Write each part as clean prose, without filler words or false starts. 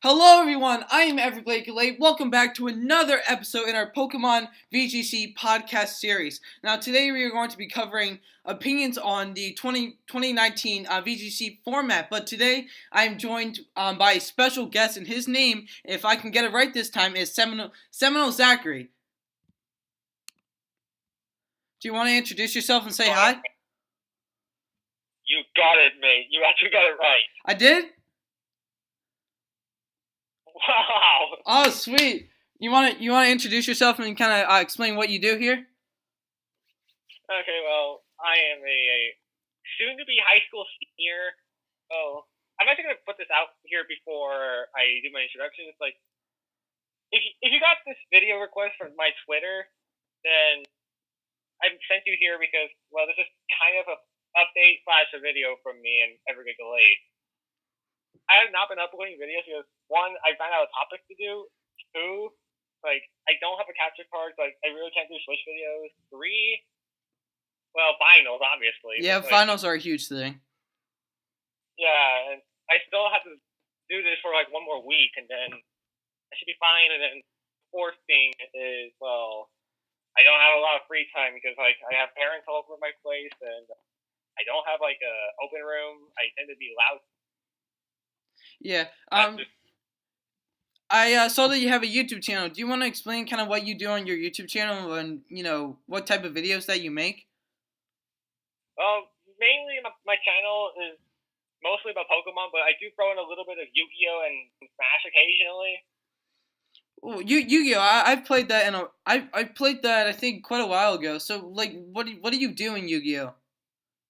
Hello everyone, I am Everblake. Welcome back to another episode in our Pokemon VGC podcast series. Now today we are going to be covering opinions on the 2019 VGC format, but today I am joined by a special guest, and his name, if I can get it right this time, is Seminal Zachary. Do you want to introduce yourself and say hi? You got it, mate. You actually got it right. I did? Wow. Oh, sweet. You want to introduce yourself and kind of explain what you do here? Okay, well, I am a soon-to-be high school senior. Oh, I'm actually going to put this out here before I do my introduction. It's like, if you got this video request from my Twitter, then I sent you here because, well, this is kind of a update / a video from me and Evergreen Delayed. I have not been uploading videos because, one, I found out topics to do. Two, like, I don't have a capture card, so I really can't do Switch videos. Three, well, finals, obviously. Yeah, finals are a huge thing. Yeah, and I still have to do this for, like, one more week, and then I should be fine. And then the fourth thing is, well, I don't have a lot of free time because, like, I have parents all over my place, and I don't have, like, a open room. I tend to be loud. Yeah. I saw that you have a YouTube channel. Do you want to explain kind of what you do on your YouTube channel and, what type of videos that you make? Well, mainly my channel is mostly about Pokemon, but I do throw in a little bit of Yu-Gi-Oh! And Smash occasionally. Oh, Yu-Gi-Oh! I've played that I played that I think quite a while ago. So like, what do you do in Yu-Gi-Oh?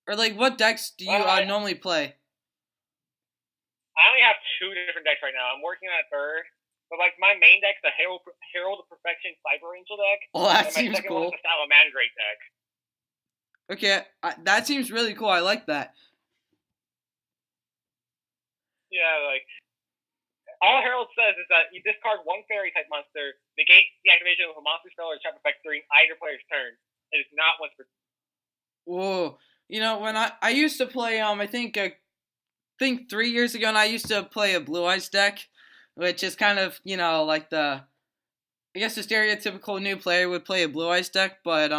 Or like, what decks do you normally play? I only have 2 different decks right now. I'm working on a third, but like my main deck's the Herald of Perfection Cyber Angel deck. Oh, that seems cool. And my second one's the Salamangreat deck. Okay, that seems really cool. I like that. Yeah, like, all Herald says is that you discard one fairy-type monster, negate the activation of a monster spell or trap effect during either player's turn. It is not once per turn. Whoa. When I used to play, I think 3 years ago, and I used to play a Blue Eyes deck, which is kind of, like I guess the stereotypical new player would play a Blue Eyes deck, but,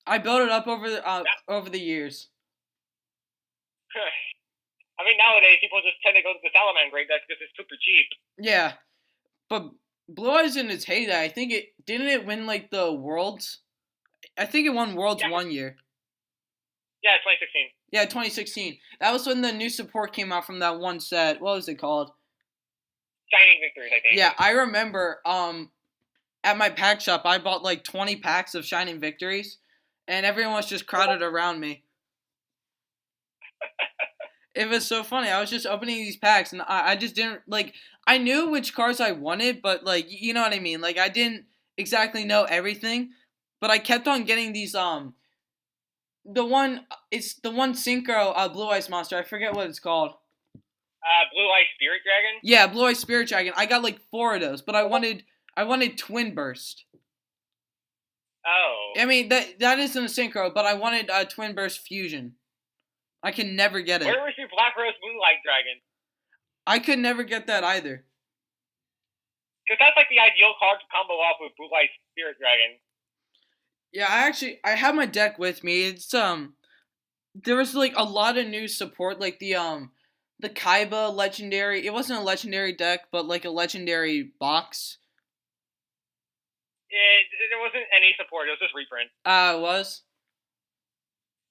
I built it up over the years. I mean, nowadays, people just tend to go to the Salamangreat deck because it's super cheap. Yeah, but Blue Eyes in its heyday, I think didn't it win, like, the Worlds? I think it won Worlds one year. Yeah, 2016. Yeah, 2016. That was when the new support came out from that one set. What was it called? Shining Victories, I think. Yeah, I remember, at my pack shop, I bought, like, 20 packs of Shining Victories, and everyone was just crowded around me. It was so funny. I was just opening these packs, and I just didn't, like, I knew which cards I wanted, but, like, you know what I mean? Like, I didn't exactly know everything, but I kept on getting these, the one Synchro Blue Eyes monster. I forget what it's called. Blue Eyes Spirit Dragon? Yeah, Blue Eyes Spirit Dragon. I got, like, 4 of those, but I wanted Twin Burst. Oh. I mean, that isn't a Synchro, but I wanted Twin Burst Fusion. I can never get it. Where was your Black Rose Moonlight Dragon? I could never get that either. Because that's like the ideal card to combo off with Blue Eyes Spirit Dragon. Yeah, I have my deck with me. It's there was like a lot of new support, like the Kaiba legendary. It wasn't a legendary deck, but like a legendary box. Yeah, there wasn't any support. It was just reprint. It was?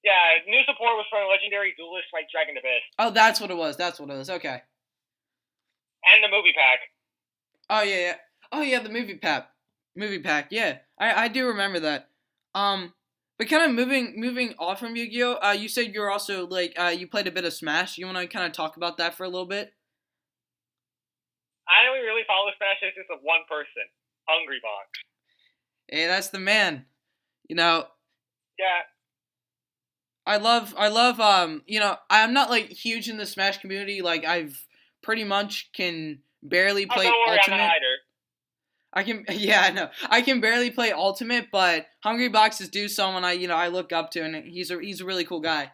Yeah, new support was from Legendary Duelist like Dragon Abyss. Oh, that's what it was. Okay. And the movie pack. Oh yeah. Oh yeah, the movie pack. Yeah, I do remember that. But kind of moving off from Yu-Gi-Oh, you said you're also like you played a bit of Smash. You want to kind of talk about that for a little bit? I only really follow Smash as just of one person, Hungry Box. Hey, that's the man. Yeah. I love, I'm not, like, huge in the Smash community. Like, I've pretty much can barely play Ultimate. I'm not either. I can barely play Ultimate, but Hungry Box is someone I look up to, and he's a really cool guy.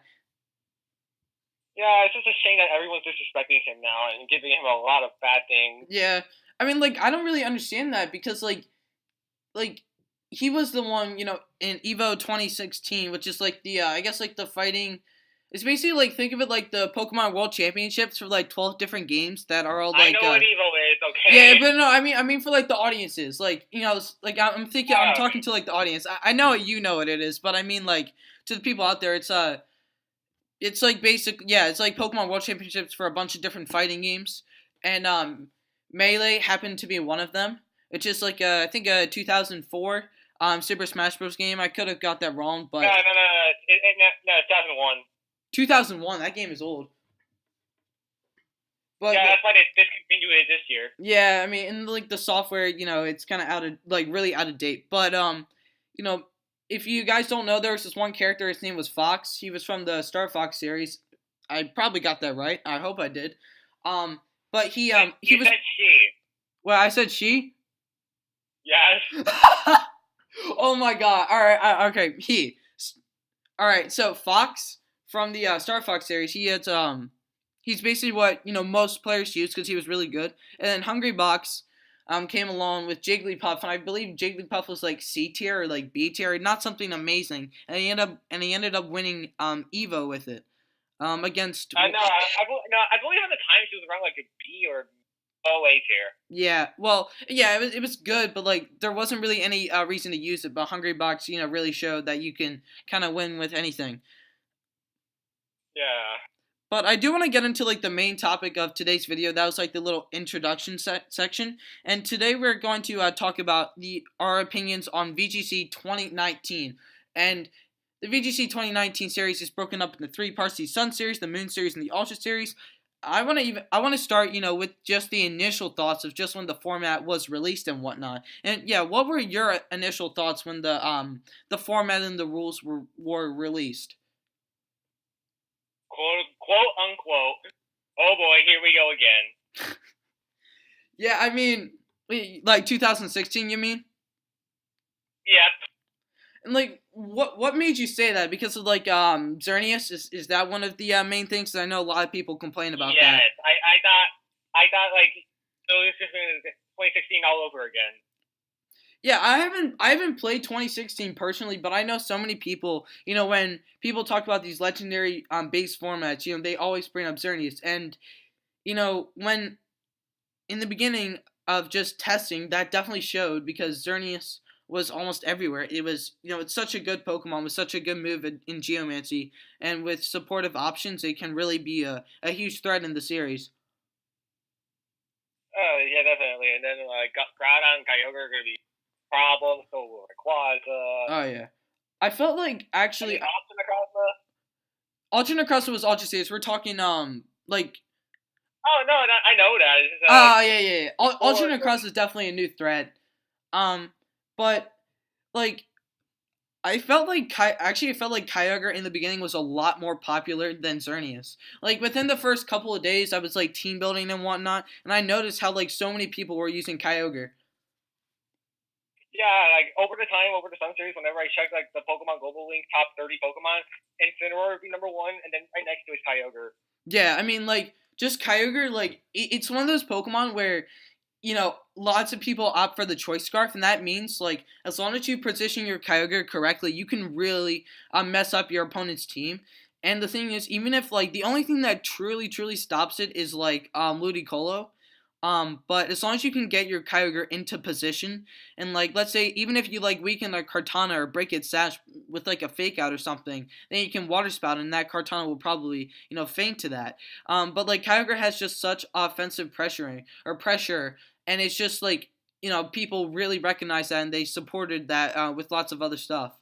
Yeah, it's just a shame that everyone's disrespecting him now and giving him a lot of bad things. Yeah, I mean, like, I don't really understand that because, like he was the one, in Evo 2016, which is like the I guess like the fighting. It's basically like think of it like the Pokemon World Championships for like 12 different games that are all I like know what Evo is, yeah, okay? but no, I mean for like the audiences, like like I'm thinking I'm Oh, talking to like the audience. I know you know what it is, but I mean like to the people out there, it's like basic, yeah, it's like Pokemon World Championships for a bunch of different fighting games, and Melee happened to be one of them. It's just like I think a 2004 Super Smash Bros. Game. I could have got that wrong, no, but no, no, no, no, 2001. 2001. That game is old. But Yeah, that's why they discontinued it this year. yeah, I mean, and like the software, it's kind of out of like really out of date. But you know, if you guys don't know, there was this one character. His name was Fox. He was from the Star Fox series. I probably got that right. I hope I did. But he You was. said she. Well, I said she. Yes. Oh my god! All right, okay. All right. So Fox from the Star Fox series, he's basically what most players use because he was really good. And then Hungry Box, came along with Jigglypuff, and I believe Jigglypuff was like C tier or like B tier, not something amazing. And he ended up winning Evo with it, against. No, I believe at the time she was around like a B or low A tier. Yeah, well, yeah, it was good, but like there wasn't really any reason to use it. But Hungry Box, really showed that you can kind of win with anything. Yeah. But I do want to get into like the main topic of today's video. That was like the little introduction section, and today we're going to talk about our opinions on VGC 2019. And the VGC 2019 series is broken up into three parts: the Sun series, the Moon series, and the Ultra series. I want to start, with just the initial thoughts of just when the format was released and whatnot. And yeah, what were your initial thoughts when the format and the rules were released? Quote unquote. Oh boy, here we go again. Yeah, I mean, like 2016, you mean? Yep. And like, what made you say that? Because of like Xerneas, is that one of the main things? 'Cause I know a lot of people complain about that. Yes. I thought like so this is 2016 all over again. Yeah, I haven't played 2016 personally, but I know so many people. When people talk about these legendary base formats, they always bring up Xerneas, and when in the beginning of just testing, that definitely showed because Xerneas was almost everywhere. It was, it's such a good Pokemon with such a good move in Geomancy, and with supportive options, it can really be a huge threat in the series. Oh yeah, definitely. And then like Groudon and Kyogre are gonna be problems. So will Rayquaza. Oh yeah, I felt like actually Austin Rayquaza. Alternate Crust was Ultra Series. We're talking like Oh no, I know that. It's just, yeah. Alternate Crust is definitely a new threat. But like I felt like Kyogre in the beginning was a lot more popular than Xerneas. Like within the first couple of days, I was like team building and whatnot, and I noticed how like so many people were using Kyogre. Yeah, like over the Sun series, whenever I check like the Pokemon Global Link top 30 Pokemon, Incineroar would be number one, and then right next to it is Kyogre. Yeah, I mean like just Kyogre, like it's one of those Pokemon where lots of people opt for the choice scarf, and that means like as long as you position your Kyogre correctly, you can really mess up your opponent's team. And the thing is, even if like the only thing that truly stops it is like Ludicolo. But as long as you can get your Kyogre into position, and like let's say even if you like weaken a Kartana or break its sash with like a fake out or something, then you can water spout, and that Kartana will probably faint to that. But like Kyogre has just such offensive pressure, and it's just like people really recognize that, and they supported that with lots of other stuff.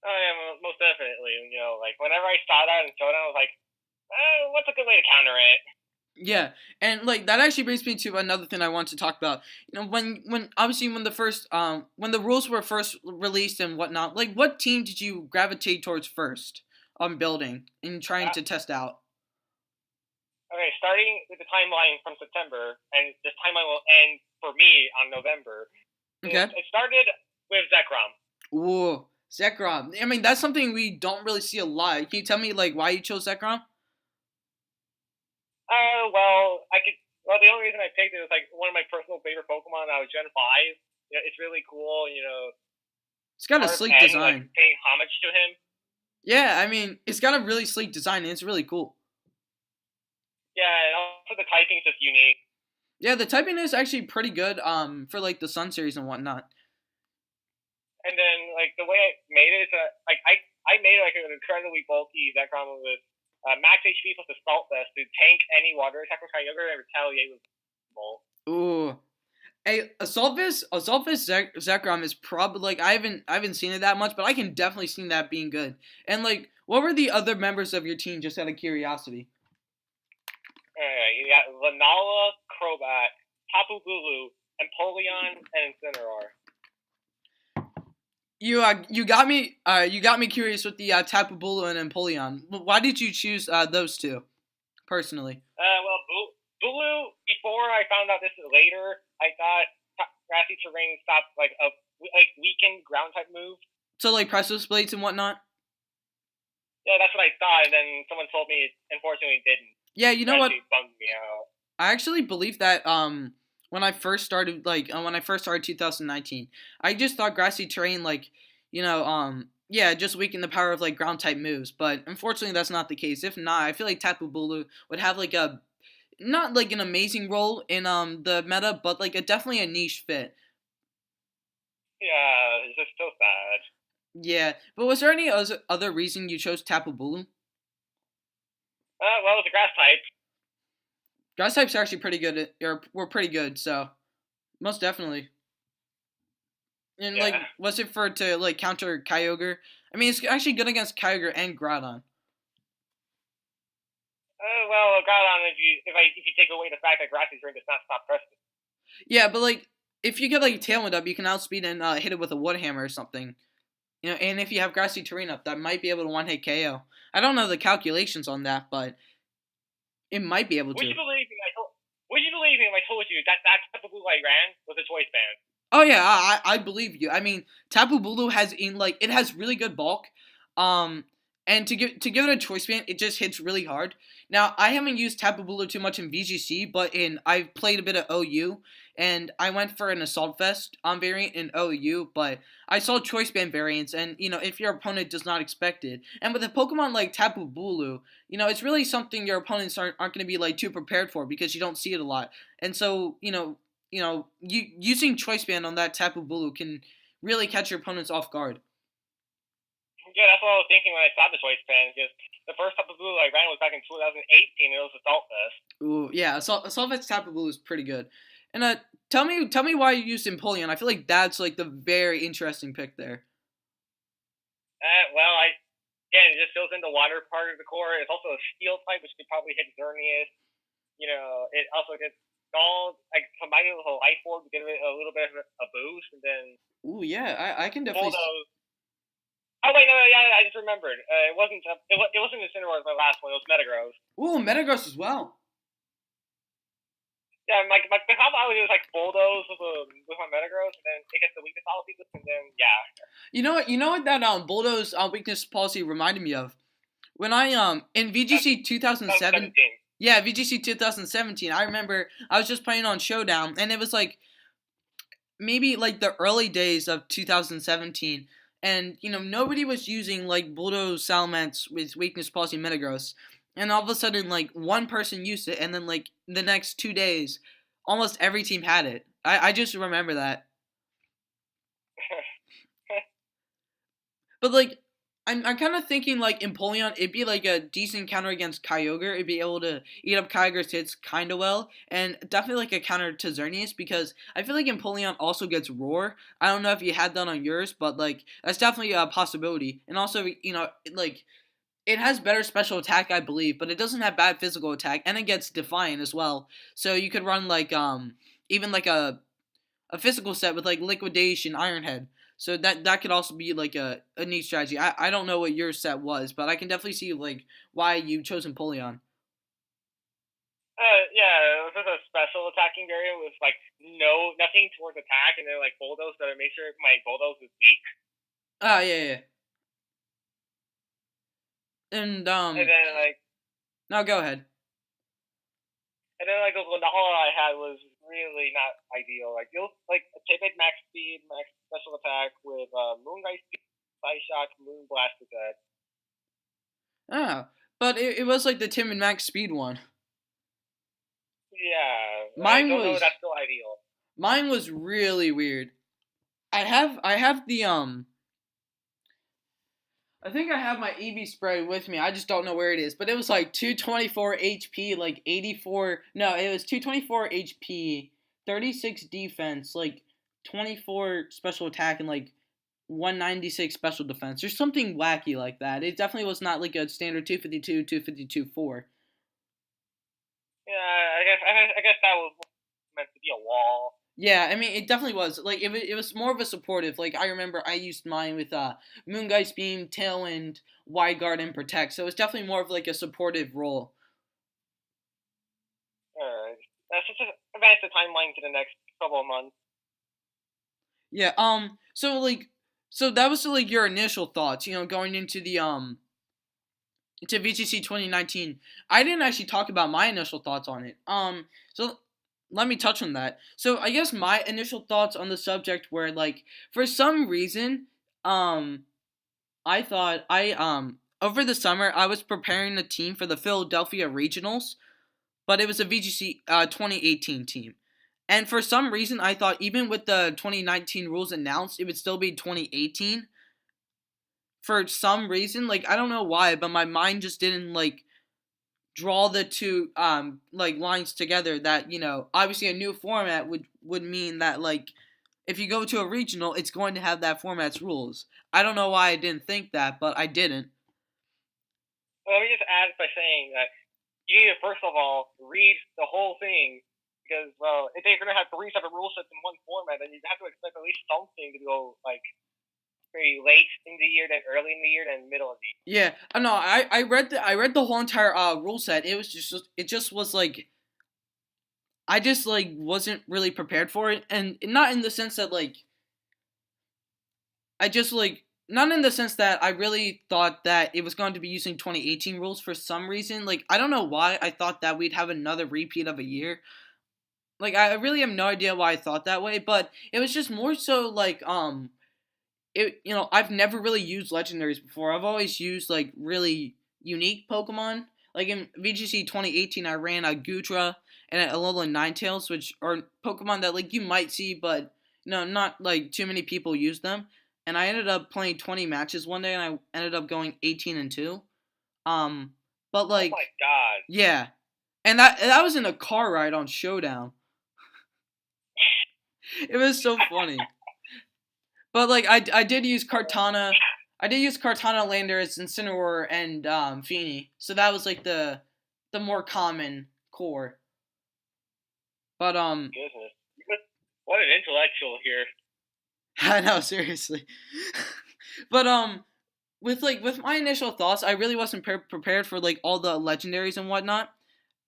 Oh yeah, most definitely. Like whenever I saw that in Showdown, I was like, what's a good way to counter it? Yeah, and like that actually brings me to another thing I want to talk about. When obviously when the first when the rules were first released and whatnot, like what team did you gravitate towards first on building and trying to test out? Okay, starting with the timeline from September, and this timeline will end for me on November. Okay. It started with Zekrom. Ooh, Zekrom. I mean, that's something we don't really see a lot. Can you tell me like why you chose Zekrom? Well, I could. Well, the only reason I picked it was like one of my personal favorite Pokemon. I was Gen 5. You know, it's really cool. You know, It's got a part of sleek 10, like design. paying homage to him. Yeah, I mean, it's got a really sleek design and it's really cool. Yeah, and also the typing's just unique. Yeah, the typing is actually pretty good for like the Sun series and whatnot. And then like the way I made it is like I made like an incredibly bulky Zekrom with max HP plus Assault Vest to tank any water attack from Kyogre and retaliate with Bolt. Ooh. Hey, Assaultvis Zekrom is probably like I haven't seen it that much, but I can definitely see that being good. And like, what were the other members of your team, just out of curiosity? Alright, you got Vanilla, Crobat, Tapu Bulu, Empoleon, and Incineroar. You got me curious with the Tapu Bulu and Empoleon. Why did you choose those two personally? Well, Bulu, before I found out this later, I thought Grassy Terrain stopped like a weakened ground type move. So like Presto Blades and whatnot. Yeah, that's what I thought, and then someone told me it unfortunately didn't. Yeah, you know That what? actually bummed me out. I actually believe that when I first started 2019, I just thought grassy terrain like yeah, just weakened the power of like ground type moves, but unfortunately that's not the case. If not, I feel like Tapu Bulu would have like a not like an amazing role in the meta, but like definitely a niche fit. Yeah, it's just so sad. Yeah, but was there any other reason you chose Tapu Bulu? Well, it's a grass type. Grass types are actually pretty good. Were pretty good, so most definitely. And like, Yeah. was it for to like counter Kyogre? I mean, it's actually good against Kyogre and Groudon. Well, Groudon, if you take away the fact that Grassy's ring does not stop Preston. Yeah, but like, if you get like Tailwind up, you can outspeed and hit it with a Wood Hammer or something. You know, and if you have Grassy Terrain up, that might be able to one hit KO. I don't know the calculations on that, but it might be able to. Would you believe me if I told you that type of blue I ran was a choice band? Oh yeah, I believe you. I mean, Tapu Bulu has it has really good bulk, and to give it a choice band, it just hits really hard. Now I haven't used Tapu Bulu too much in VGC, but I've played a bit of OU, and I went for an Assault Vest variant in OU, but I saw choice band variants, and if your opponent does not expect it, and with a Pokemon like Tapu Bulu, it's really something your opponents aren't going to be like too prepared for because you don't see it a lot, and so using choice band on that Tapu Bulu can really catch your opponents off guard. Yeah, that's what I was thinking when I saw the choice band. Because the first Tapu Bulu I ran was back in 2018. It was Assault Vest. Ooh, yeah, Assault Vest Tapu Bulu is pretty good. And tell me why you used Empoleon. I feel like that's like the very interesting pick there. Well, again, it just fills in the water part of the core. It's also a steel type, which could probably hit Xerneas. It also gets Scald. I combined it with a Life Orb to give it a little bit of a boost, and then Ooh, yeah, I can definitely. Oh wait, no, yeah, I just remembered. It wasn't. It wasn't Incineroar. My last one. It was Metagross. Ooh, Metagross as well. Yeah, my combo I would do is like Bulldoze with my Metagross, and then it gets the weakness policy, and then yeah. You know what that Bulldoze weakness policy reminded me of? When I in VGC 2007. Yeah, VGC 2017. I remember I was just playing on Showdown, and it was like maybe like the early days of 2017, and nobody was using like Bulldoze Salamence with weakness policy Metagross, and all of a sudden like one person used it, and then like the next 2 days, almost every team had it. I just remember that. But like I'm kind of thinking like Empoleon, it'd be like a decent counter against Kyogre. It'd be able to eat up Kyogre's hits kind of well, and definitely like a counter to Xerneas because I feel like Empoleon also gets Roar. I don't know if you had that on yours, but like that's definitely a possibility. And also, like it has better special attack, I believe, but it doesn't have bad physical attack, and it gets Defiant as well. So you could run like even like a physical set with like Liquidation, Iron Head. So that could also be like a neat strategy. I don't know what your set was, but I can definitely see like why you chose Empoleon. Yeah, it was just a special attacking variant with like nothing towards attack, and then like Bulldoze that I make sure my Bulldoze is weak. Oh yeah, yeah. And And then like no, go ahead. the Lunala I had was really not ideal. Like it was like a timid max speed, max special attack with moon guy speed, side shock, moon blast attack. Oh, but it was like the Tim and Max speed one. Yeah, I Mine don't know if was that's still ideal. mine was really weird. I have the I think I have my EV spray with me. I just don't know where it is. But it was like 224 HP, like 84. No, it was 224 HP, 36 defense, like 24 special attack, and like 196 special defense. There's something wacky like that. It definitely was not like a standard 252, 252 4. Yeah, I guess that was meant to be a wall. Yeah, I mean, it definitely was. Like, it was more of a supportive. Like, I remember I used mine with Moongeist Beam, Tailwind, Wide Guard, and Protect. So it was definitely more of like a supportive role. That's just advance the timeline to the next couple of months. Yeah. So like, so that was like your initial thoughts. Going into the to VGC 2019. I didn't actually talk about my initial thoughts on it. So let me touch on that. So I guess my initial thoughts on the subject were like, for some reason, I thought over the summer I was preparing a team for the Philadelphia Regionals, but it was a VGC 2018 team. And for some reason I thought even with the 2019 rules announced, it would still be 2018. For some reason, like I don't know why, but my mind just didn't like draw the two like lines together that, obviously a new format would mean that like if you go to a regional, it's going to have that format's rules. I don't know why I didn't think that, but I didn't. Well, let me just add by saying that you need to first of all read the whole thing because if they're gonna have 3 separate rule sets in one format, then you have to expect at least something to go like very late in the year, then early in the year, then middle of the Yeah, year. no, I read the whole entire rule set. It just was like I just like wasn't really prepared for it, and not in the sense that like I just like not in the sense that I really thought that it was going to be using 2018 rules for some reason. Like I don't know why I thought that we'd have another repeat of a year. Like I really have no idea why I thought that way, but it was just more so like I've never really used legendaries before. I've always used like really unique Pokemon. Like in VGC 2018, I ran a Goodra and a Alolan Ninetales, which are Pokemon that like you might see, but not like too many people use them. And I ended up playing 20 matches one day, and I ended up going 18-2. Um, but Oh like my god! yeah, and that was in a car ride on Showdown. It was so funny. But like I did use Kartana. I did use Kartana, Landers, Incineroar, and Feeny. So that was like the more common core. But Goodness, what an intellectual here. I know, seriously. But with my initial thoughts, I really wasn't prepared for like all the legendaries and whatnot.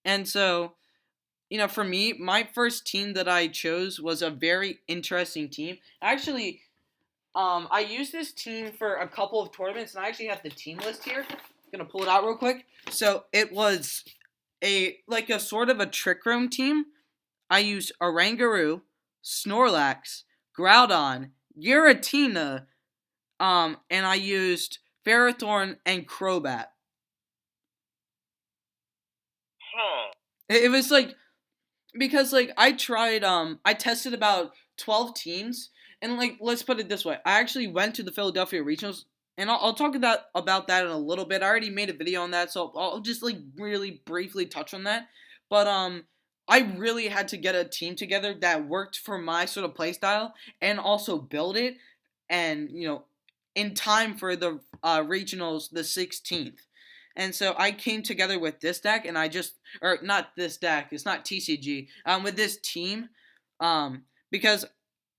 And so, for me, my first team that I chose was a very interesting team. Actually, I used this team for a couple of tournaments, and I actually have the team list here. I'm gonna pull it out real quick. So it was a sort of a Trick Room team. I used Oranguru, Snorlax, Groudon, Giratina, and I used Ferrothorn and Crobat. Huh. It was like because like I tested about 12 teams, and like let's put it this way, I actually went to the Philadelphia Regionals, and I'll talk about that in a little bit. I already made a video on that, so I'll just like really briefly touch on that. But I really had to get a team together that worked for my sort of play style and also build it, and in time for the regionals the 16th. And so I came together with this deck, and or not this deck, it's not TCG, with this team, because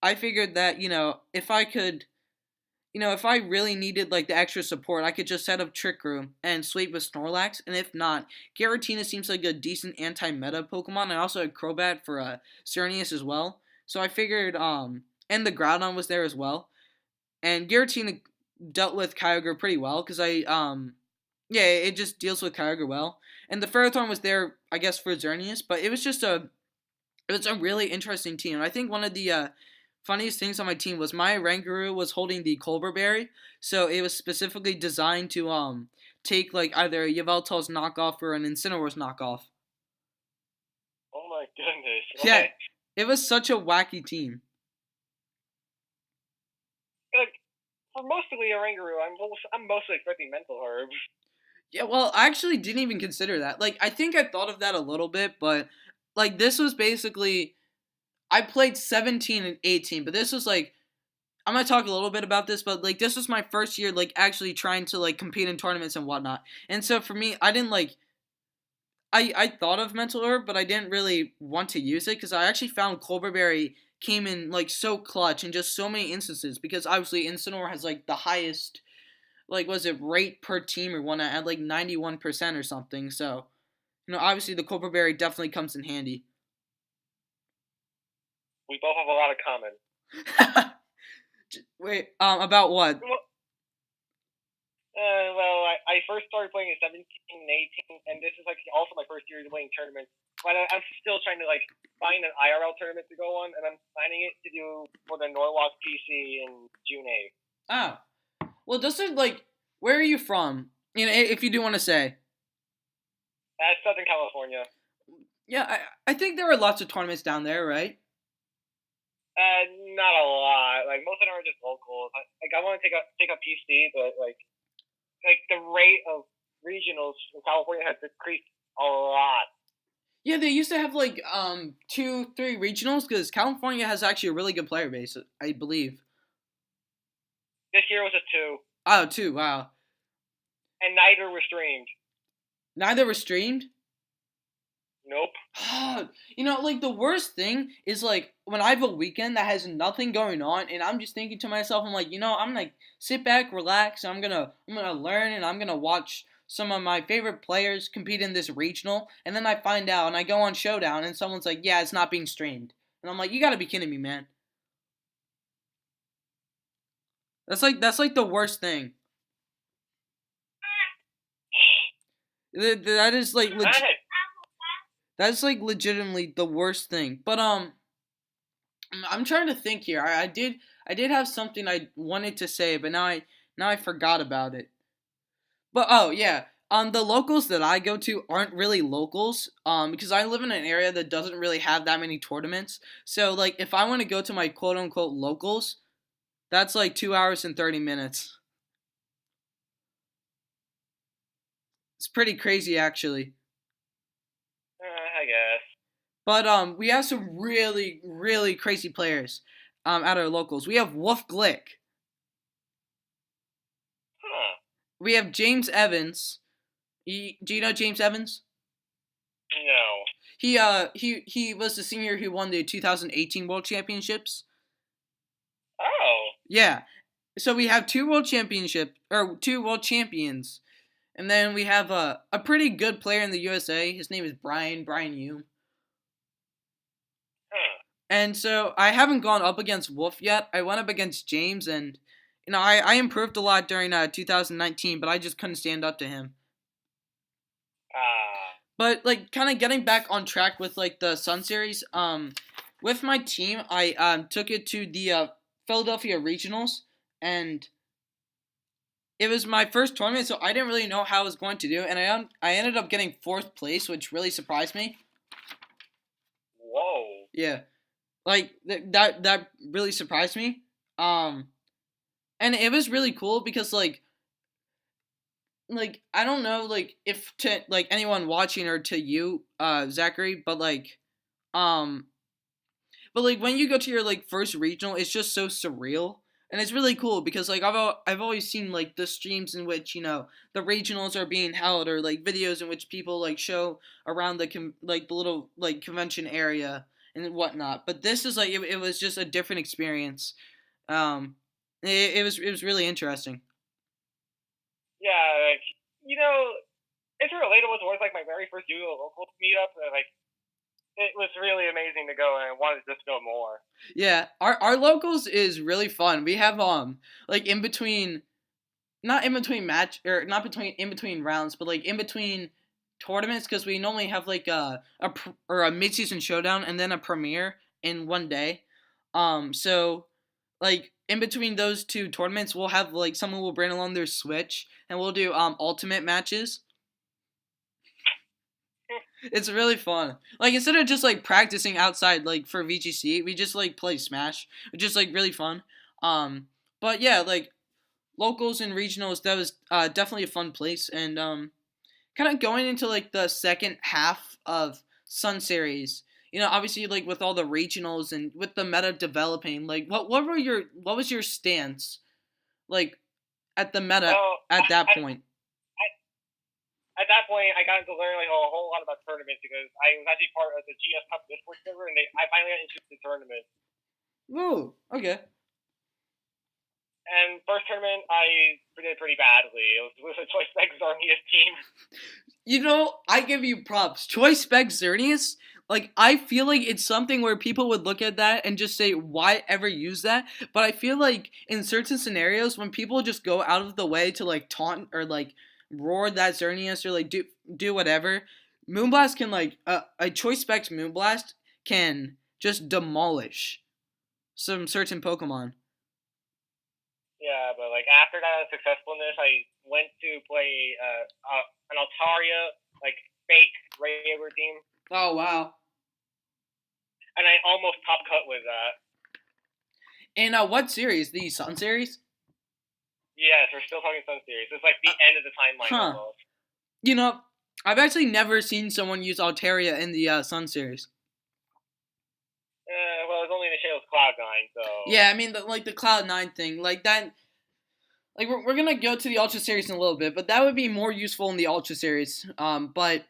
I figured that, if I really needed, like, the extra support, I could just set up Trick Room and sweep with Snorlax, and if not, Giratina seems like a decent anti-meta Pokemon. I also had Crobat for, Cernius as well, so I figured, and the Groudon was there as well, and Giratina dealt with Kyogre pretty well because yeah, it just deals with Kyogre well. And the Ferrothorn was there, I guess, for Xerneas, but it was a really interesting team. And I think one of the funniest things on my team was my Oranguru was holding the Colbur Berry, so it was specifically designed to take like either a Yveltal's knockoff or an Incineroar's knockoff. Oh my goodness. Yeah, it was such a wacky team. Like, for most of the Oranguru, I'm mostly expecting Mental Herb. Yeah, well, I actually didn't even consider that. Like, I think I thought of that a little bit, but like this was basically I played 17 and 18, but this was like I'm gonna talk a little bit about this, but like this was my first year like actually trying to like compete in tournaments and whatnot. And so for me, I didn't like I thought of Mental Herb, but I didn't really want to use it because I actually found Colbur Berry came in like so clutch in just so many instances because obviously Incineroar has like the highest like was it rate per team or one at like 91% or something. So obviously the Colbur Berry definitely comes in handy. We both have a lot of common. Wait, about what? Well, I first started playing in 17 and 18, and this is like also my first year playing tournaments. But I'm still trying to like find an IRL tournament to go on, and I'm planning it to do for the Norwalk PC in June 8th. Oh, well, this is like, where are you from? If you do want to say. Southern California. Yeah, I think there are lots of tournaments down there, right? Not a lot. Like most of them are just locals. Like I want to take a PC, but like the rate of regionals in California has decreased a lot. Yeah, they used to have like 2-3 regionals because California has actually a really good player base, I believe. This year was a 2. Oh, 2, wow. And neither were streamed. Neither were streamed? Nope. Like the worst thing is like when I have a weekend that has nothing going on and I'm just thinking to myself, I'm like, I'm gonna sit back, relax, and I'm gonna learn and I'm gonna watch some of my favorite players compete in this regional, and then I find out and I go on Showdown and someone's like, yeah, it's not being streamed. And I'm like, you gotta be kidding me, man. That's like the worst thing. That is like that's like legitimately the worst thing. But I'm trying to think here. I did have something I wanted to say, but now I forgot about it. But oh yeah, the locals that I go to aren't really locals. Because I live in an area that doesn't really have that many tournaments. So like if I want to go to my quote unquote locals, that's like 2 hours and 30 minutes. It's pretty crazy actually. I guess. But we have some really, really crazy players at our locals. We have Wolf Glick. Huh. We have James Evans. Do you know James Evans? No. He was the senior who won the 2018 World Championships. Oh. Yeah. So we have 2 World Champions. And then we have a pretty good player in the USA. His name is Brian Hume. Huh. And so I haven't gone up against Wolf yet. I went up against James, and I improved a lot during 2019, but I just couldn't stand up to him. But like kind of getting back on track with like the Sun Series, with my team, I took it to the Philadelphia Regionals, and it was my first tournament, so I didn't really know how I was going to do, and I ended up getting 4th place, which really surprised me. Whoa. Yeah, like that really surprised me. And it was really cool because like I don't know like if to like anyone watching or to you, Zachary, but like when you go to your like first regional, it's just so surreal. And it's really cool because like I've always seen like the streams in which the regionals are being held, or like videos in which people like show around the the little like convention area and whatnot. But this is like it was just a different experience. It was really interesting. Yeah, like it's relatable towards like my very first duo local meetup. Like it was really amazing to go, and I wanted to just go more. Yeah, our locals is really fun. We have like in between not in between match or not between in between rounds, but like in between tournaments because we normally have like a mid-season showdown and then a premiere in one day. So like in between those two tournaments, we'll have like someone will bring along their Switch and we'll do ultimate matches. It's really fun. Like instead of just like practicing outside like for VGC, we just like play Smash, which is like really fun. But yeah, like locals and regionals, that was definitely a fun place. And kind of going into like the second half of Sun Series, obviously like with all the regionals and with the meta developing, like what was your stance like at the meta Well, at that point? at that point, I got to learn like a whole lot about tournaments because I was actually part of the GS Cup Discord server, and I finally got interested in tournaments. Whoa, okay. And first tournament, I did pretty badly. It was with a Choice Spec Zarnia's team. I give you props. Choice Spec Xerneas, like, I feel like it's something where people would look at that and just say, why ever use that? But I feel like in certain scenarios, when people just go out of the way to, like, taunt or, like, roar that Xerneas or, like, do whatever, Moonblast can, like, a Choice Spec's Moonblast can just demolish some certain Pokemon. Yeah, but like after that successfulness, I went to play an Altaria like fake regular team. Oh wow! And I almost top cut with that. And what series? The Sun series? Yes, we're still talking Sun series. It's like the end of the timeline almost. I've actually never seen someone use Altaria in the Sun series. Well, it's only in the Shadows Cloud9, so... Yeah, I mean, the Cloud9 thing, like that... Like, we're gonna go to the Ultra Series in a little bit, but that would be more useful in the Ultra Series. But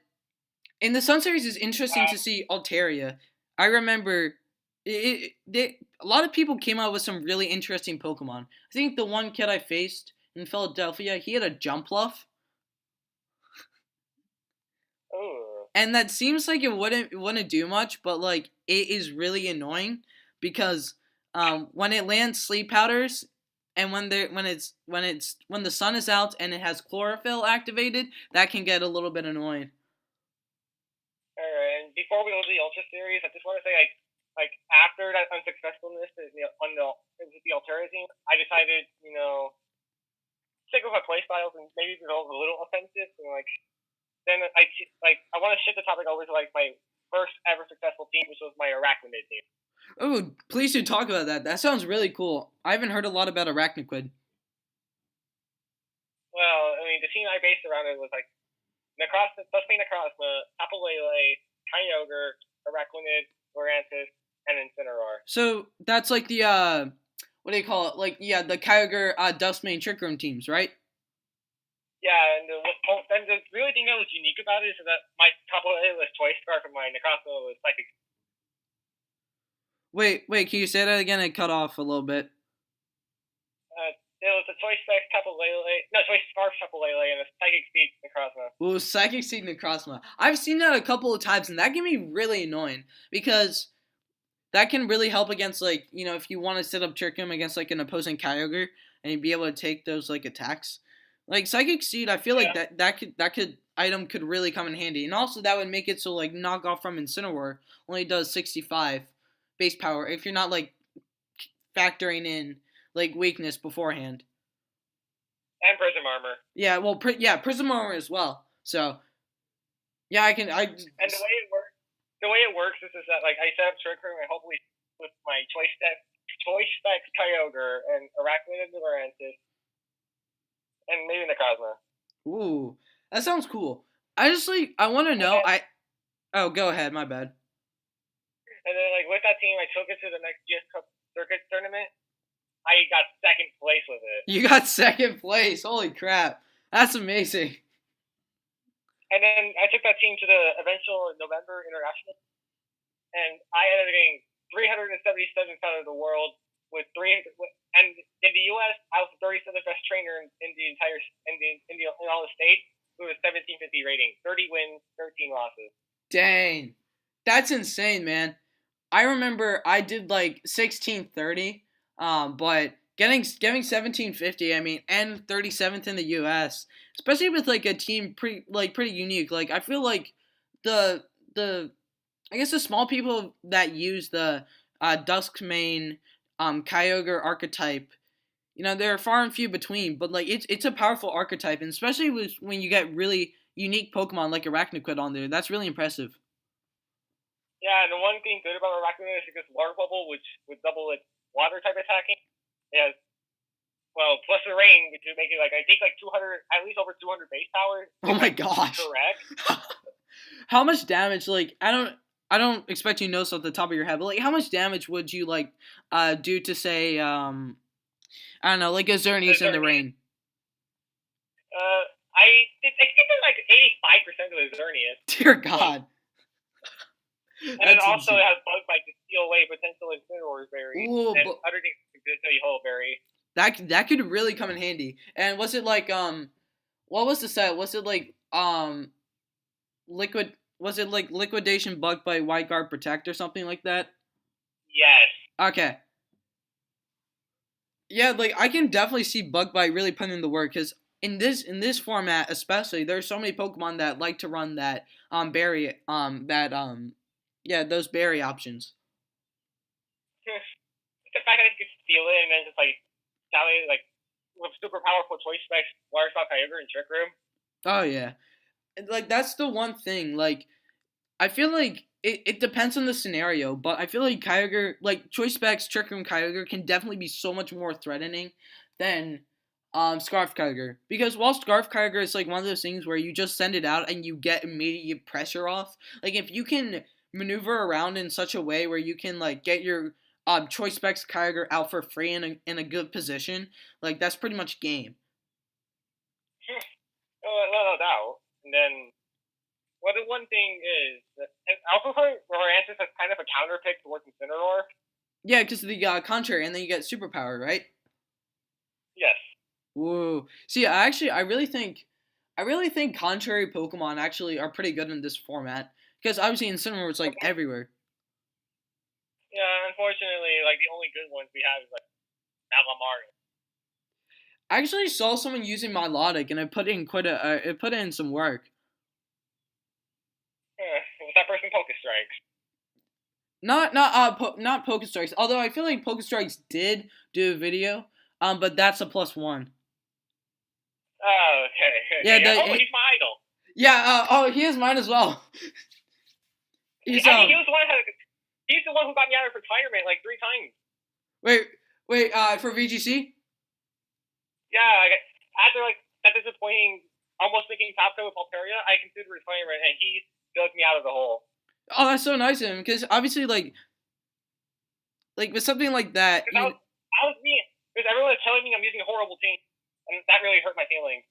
in the Sun Series, it's interesting to see Altaria. I remember... a lot of people came out with some really interesting Pokemon. I think the one kid I faced in Philadelphia, he had a Jumpluff. Ooh. And that seems like it wouldn't do much, but like it is really annoying because when it lands sleep powders and when the sun is out and it has chlorophyll activated, that can get a little bit annoying. Alright, and before we go to the Ultra Series, I just want to say like after that unsuccessfulness on the Altaria team, I decided, stick with my playstyles and maybe go a little offensive and like. Then I want to shift the topic over to like my first ever successful team, which was my Arachnid team. Oh, please do talk about that. That sounds really cool. I haven't heard a lot about Arachniquid. Well, I mean, the team I based around it was like Necrozma, Tapu Lele, Kyogre, Arachnid, Lurantis, and Incineroar. So that's like the what do you call it? Like the Kyogre, Dustmane, Trick Room teams, right? Yeah, and the really thing that was unique about it is that my Tapu Lele was Choice Scarf and my Necrozma was Psychic. Wait, can you say that again? It cut off a little bit. It was a Choice Spec Tapu Lele, no, Choice Scarf Tapu Lele, and a Psychic Seed Necrozma. Ooh, Psychic Seed Necrozma. I've seen that a couple of times, and that can be really annoying because that can really help against like if you want to set up Trick Room against like an opposing Kyogre and you'd be able to take those like attacks. Like Psychic Seed, I feel like that item could really come in handy, and also that would make it so like knockoff from Incineroar only does 65 base power if you're not like factoring in like weakness beforehand. And Prism Armor. Yeah, well, Prism Armor as well. So yeah, I can. And the way it works is that like I set up Trick Room and hopefully with my Choice Spec Kyogre and Arachnid and Lurantis. And maybe Necrozma. Ooh, that sounds cool. I want to know. Oh, go ahead. My bad. And then, like with that team, I took it to the next GS Cup Circuit tournament. I got second place with it. You got second place. Holy crap, that's amazing. And then I took that team to the eventual November International, and I ended up getting 377th out of the world. And in the U.S., I was the 37th best trainer in the entire in all the states. With a 1750 rating, 30 wins, 13 losses. Dang, that's insane, man. I remember I did like 1630, but getting 1750. I mean, and 37th in the U.S., especially with like a team pretty unique. Like I feel like the I guess the small people that use the Duskmane Kyogre archetype, they're far and few between. But like it's a powerful archetype, and especially when you get really unique Pokemon like Arachnoquid on there, that's really impressive. Yeah, and the one thing good about Arachnoquid is because Water Bubble, which would double its water type attacking, has plus the rain, which would make it like I think like 200, at least over 200 base power. Oh my gosh! Correct. How much damage? Like I don't expect you to know this off the top of your head, but like how much damage would you like do to say I don't know, like a Xerneas in the rain? I think it's like 85% of the Xerneas. Dear God. And then also it has Bug Bite to steal away potential Incineroar berries. Ooh, and other things to tell you Whole Berry. That could really come in handy. And was it like what was the set? Was it like Liquidation, Bug Bite, White Guard, Protect or something like that? Yes. Okay. Yeah, like I can definitely see Bug Bite really putting in the work because in this format especially, there's so many Pokemon that like to run that berry those berry options. The fact that you can steal it and then just like tally like with super powerful choice specs, Water Spot, Kyogre, and Trick Room. Oh yeah, like that's the one thing. Like I feel like it depends on the scenario, but I feel like Kyogre, like Choice Specs, Trick Room Kyogre can definitely be so much more threatening than Scarf Kyogre. Because while Scarf Kyogre is like one of those things where you just send it out and you get immediate pressure off. Like if you can maneuver around in such a way where you can like get your Choice Specs Kyogre out for free in a good position, like that's pretty much game. No doubt. And then well, the one thing is, Alpha Answers has kind of a counter pick towards Incineroar. Yeah, because of the contrary, and then you get Superpower, right? Yes. Whoa. See, I really think contrary Pokemon actually are pretty good in this format because obviously Incineroar is like everywhere. Yeah, unfortunately, like the only good ones we have is like Malamar. I actually saw someone using Milotic, and it put in some work. Was that person Pokestrikes? Not Pokestrikes. Although I feel like Pokestrikes did do a video, but that's a +1. Oh, okay. Yeah, he's my idol. Yeah. He is mine as well. He was the one. He's the one who got me out of retirement like 3 times. Wait. For VGC? Yeah. After like that disappointing, almost making top 10 with Palperia, I considered retirement, and he dug me out of the hole. Oh, that's so nice of him, because obviously, like with something like that, I was being, because everyone was telling me I'm using a horrible team, and that really hurt my feelings.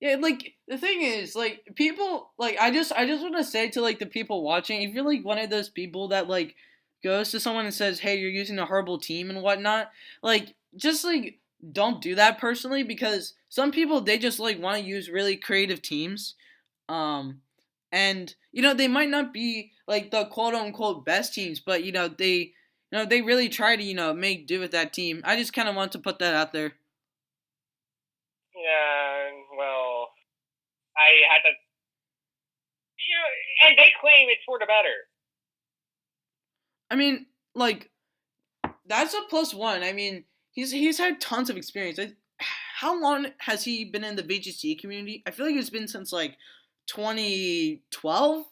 Yeah, like the thing is, like people, like I just want to say to like the people watching, if you're like one of those people that like goes to someone and says, "Hey, you're using a horrible team" and whatnot, like just like don't do that personally, because some people they just like want to use really creative teams, and they might not be like the quote unquote best teams, but they really try to make do with that team. I just kind of want to put that out there. Yeah, well, I had to, and they claim it's for the better. I mean, like, that's a +1. I mean, he's had tons of experience. How long has he been in the VGC community? I feel like it's been since like 2012.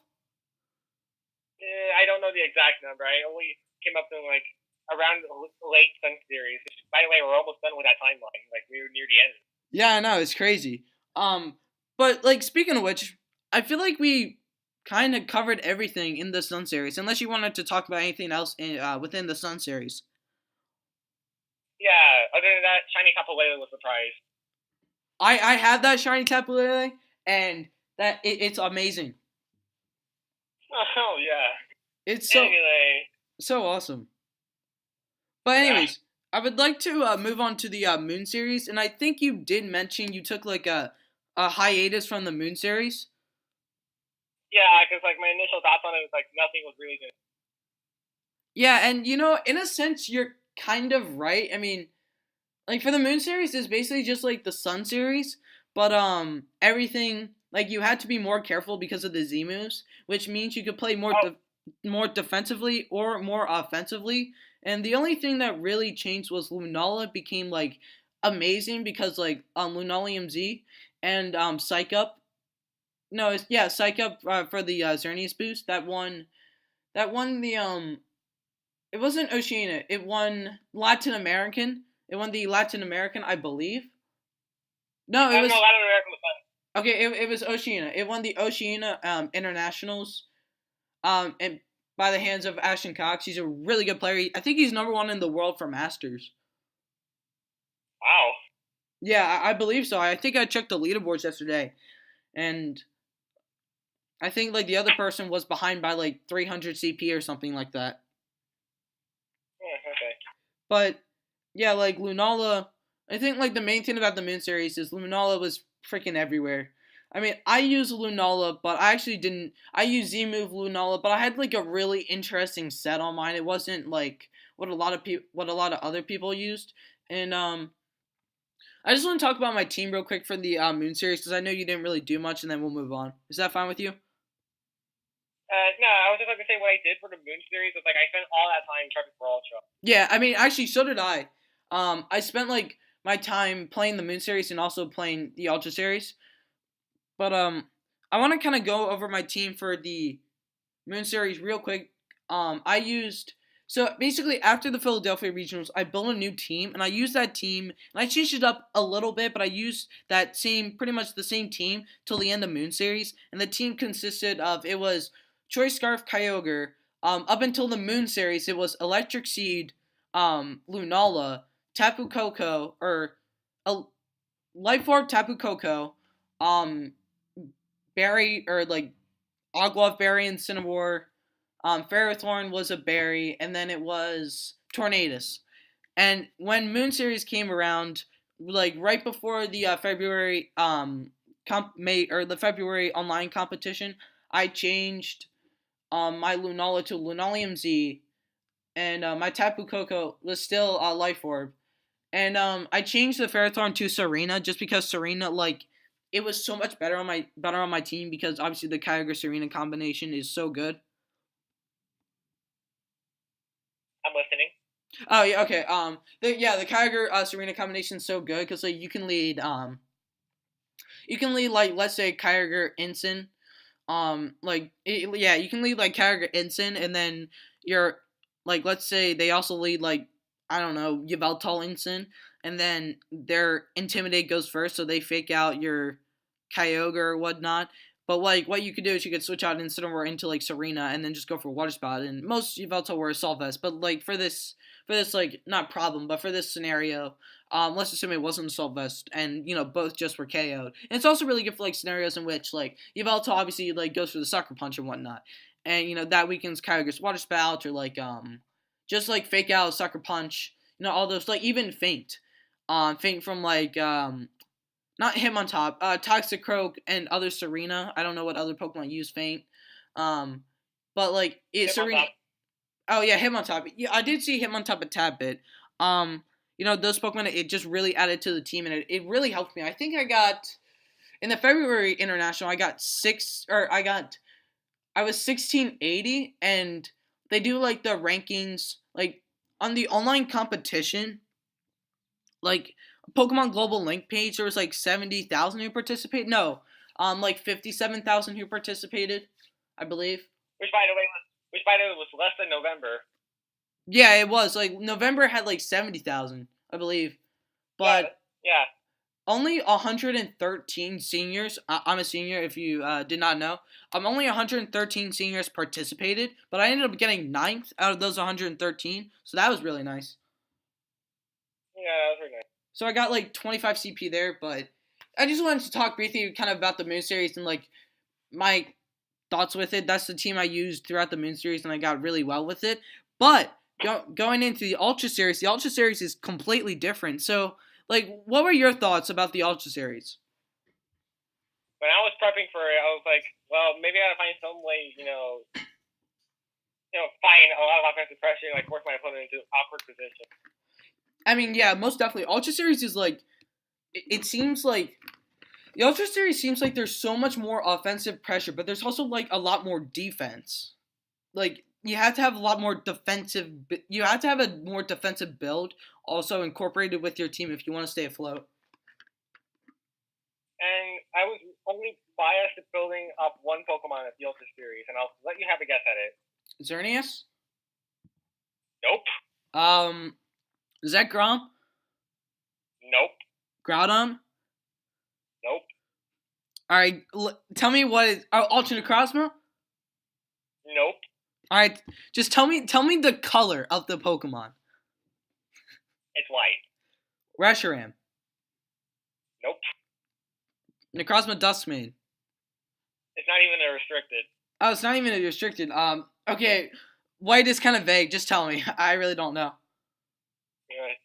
I don't know the exact number. I only came up to like around the late Sun series. Which, by the way, we're almost done with that timeline. Like we were near the end. Yeah, I know, it's crazy. But like speaking of which, I feel like we kind of covered everything in the Sun series, unless you wanted to talk about anything else within the Sun series. Yeah, other than that, Shiny Tapu Lele was the prize. I had that Shiny Tapu Lele, and it's amazing. Oh yeah. It's so awesome. But anyways, I would like to move on to the Moon series, and I think you did mention you took like a hiatus from the Moon series. Yeah, because like my initial thoughts on it was like nothing was really good. Yeah, and in a sense, you're kind of right. I mean, like for the Moon series is basically just like the Sun series, but everything like you had to be more careful because of the Z moves, which means you could play Oh, more defensively or more offensively. And the only thing that really changed was Lunala became like amazing because like Lunalium Z and Psych Up. No, it's yeah, Psych Up for the Xerneas boost that won the it wasn't Oceania. It won Latin American. It won the Latin American, I believe. No, it I don't know. was Latin America was fun. okay. It was Oceania. It won the Oceania internationals. And by the hands of Ashton Cox, he's a really good player. I think he's number one in the world for Masters. Wow. Yeah, I believe so. I think I checked the leaderboards yesterday, and I think like the other person was behind by like 300 CP or something like that. Yeah, okay. But yeah, like Lunala, I think like the main thing about the Moon series is Lunala was freaking everywhere. I mean, I use Lunala, but I actually didn't. I use Z move Lunala, but I had like a really interesting set on mine. It wasn't like what a lot of other people used. And I just want to talk about my team real quick for the Moon series because I know you didn't really do much, and then we'll move on. Is that fine with you? No, I was just going to say what I did for the Moon series was like I spent all that time prepping for Ultra. Yeah, I mean, actually, so did I. I spent like my time playing the Moon series and also playing the Ultra series. But I want to kind of go over my team for the Moon series real quick. I used so basically after the Philadelphia regionals, I built a new team and I used that team and I changed it up a little bit, but I used that same pretty much the same team till the end of Moon series, and the team consisted of it was Choice Scarf Kyogre. Up until the Moon series, it was Electric Seed, Lunala, Tapu Koko, or Life Orb Tapu Koko, um, Berry or like Ogloff Berry and Cinnamore. Ferrothorn was a berry, and then it was Tornadus. And when Moon Series came around, like right before the February or the February online competition, I changed my Lunala to Lunalium Z, and my Tapu Koko was still Life Orb. And I changed the Ferrothorn to Serena just because Serena like it was so much better on my team because obviously the Kyogre Serena combination is so good. I'm listening. Oh yeah, okay. The Kyogre Serena combination is so good because like you can lead like let's say Kyogre Ensign, yeah, you can lead like Kyogre Ensign, and then you're like let's say they also lead like I don't know Yveltal Ensign, and then their Intimidate goes first, so they fake out your Kyogre or whatnot. But like what you could do is you could switch out Incineroar into like Serena, and then just go for Water Spout. And most Yveltal were Assault Vest, but like for this like not problem, but for this scenario, let's assume it wasn't Assault Vest, and you know both just were KO'd. And it's also really good for like scenarios in which like Yveltal obviously like goes for the Sucker Punch and whatnot, and you know that weakens Kyogre's Water Spout or like just like fake out Sucker Punch, you know all those like even Faint from like not Hitmontop, Toxic Croak and other Serena. I don't know what other Pokemon use Faint, but like Serena. Oh yeah, Hitmontop. Yeah, I did see Hitmontop a tad bit. You know those Pokemon, it just really added to the team, and it really helped me. I think I got in the February International, I got I was 1680, and they do like the rankings like on the online competition, like Pokemon Global Link page. There was like 70,000 who participated. No, like 57,000 who participated, I believe. Which by the way was less than November. Yeah, it was like November had like 70,000, I believe, but yeah. only 113 seniors. I'm a senior, if you did not know. Only 113 seniors participated, but I ended up getting 9th out of those 113, so that was really nice. Yeah, that was really nice. So I got like 25 CP there, but I just wanted to talk briefly kind of about the Moon Series and like my thoughts with it. That's the team I used throughout the Moon Series, and I got really well with it. But going into the Ultra Series is completely different. So, like, what were your thoughts about the Ultra Series? When I was prepping for it, I was like, well, maybe I gotta find some way, find a lot of offensive pressure, like force my opponent into an awkward position. I mean, yeah, most definitely. Ultra Series is like, it seems like the Ultra Series seems like there's so much more offensive pressure, but there's also like a lot more defense. Like you have to have a lot more defensive. You have to have a more defensive build also incorporated with your team if you want to stay afloat. And I was only biased at building up one Pokemon at the Ultra Series, and I'll let you have a guess at it. Xerneas? Nope. Is that Grom? Nope. Groudon? Nope. All right, tell me what is Ultra Necrozma? Nope. All right, just tell me the color of the Pokemon. It's white. Reshiram. Nope. Necrozma Dustmane. It's not even a restricted. Oh, it's not even a restricted. Okay, white is kind of vague. Just tell me. I really don't know.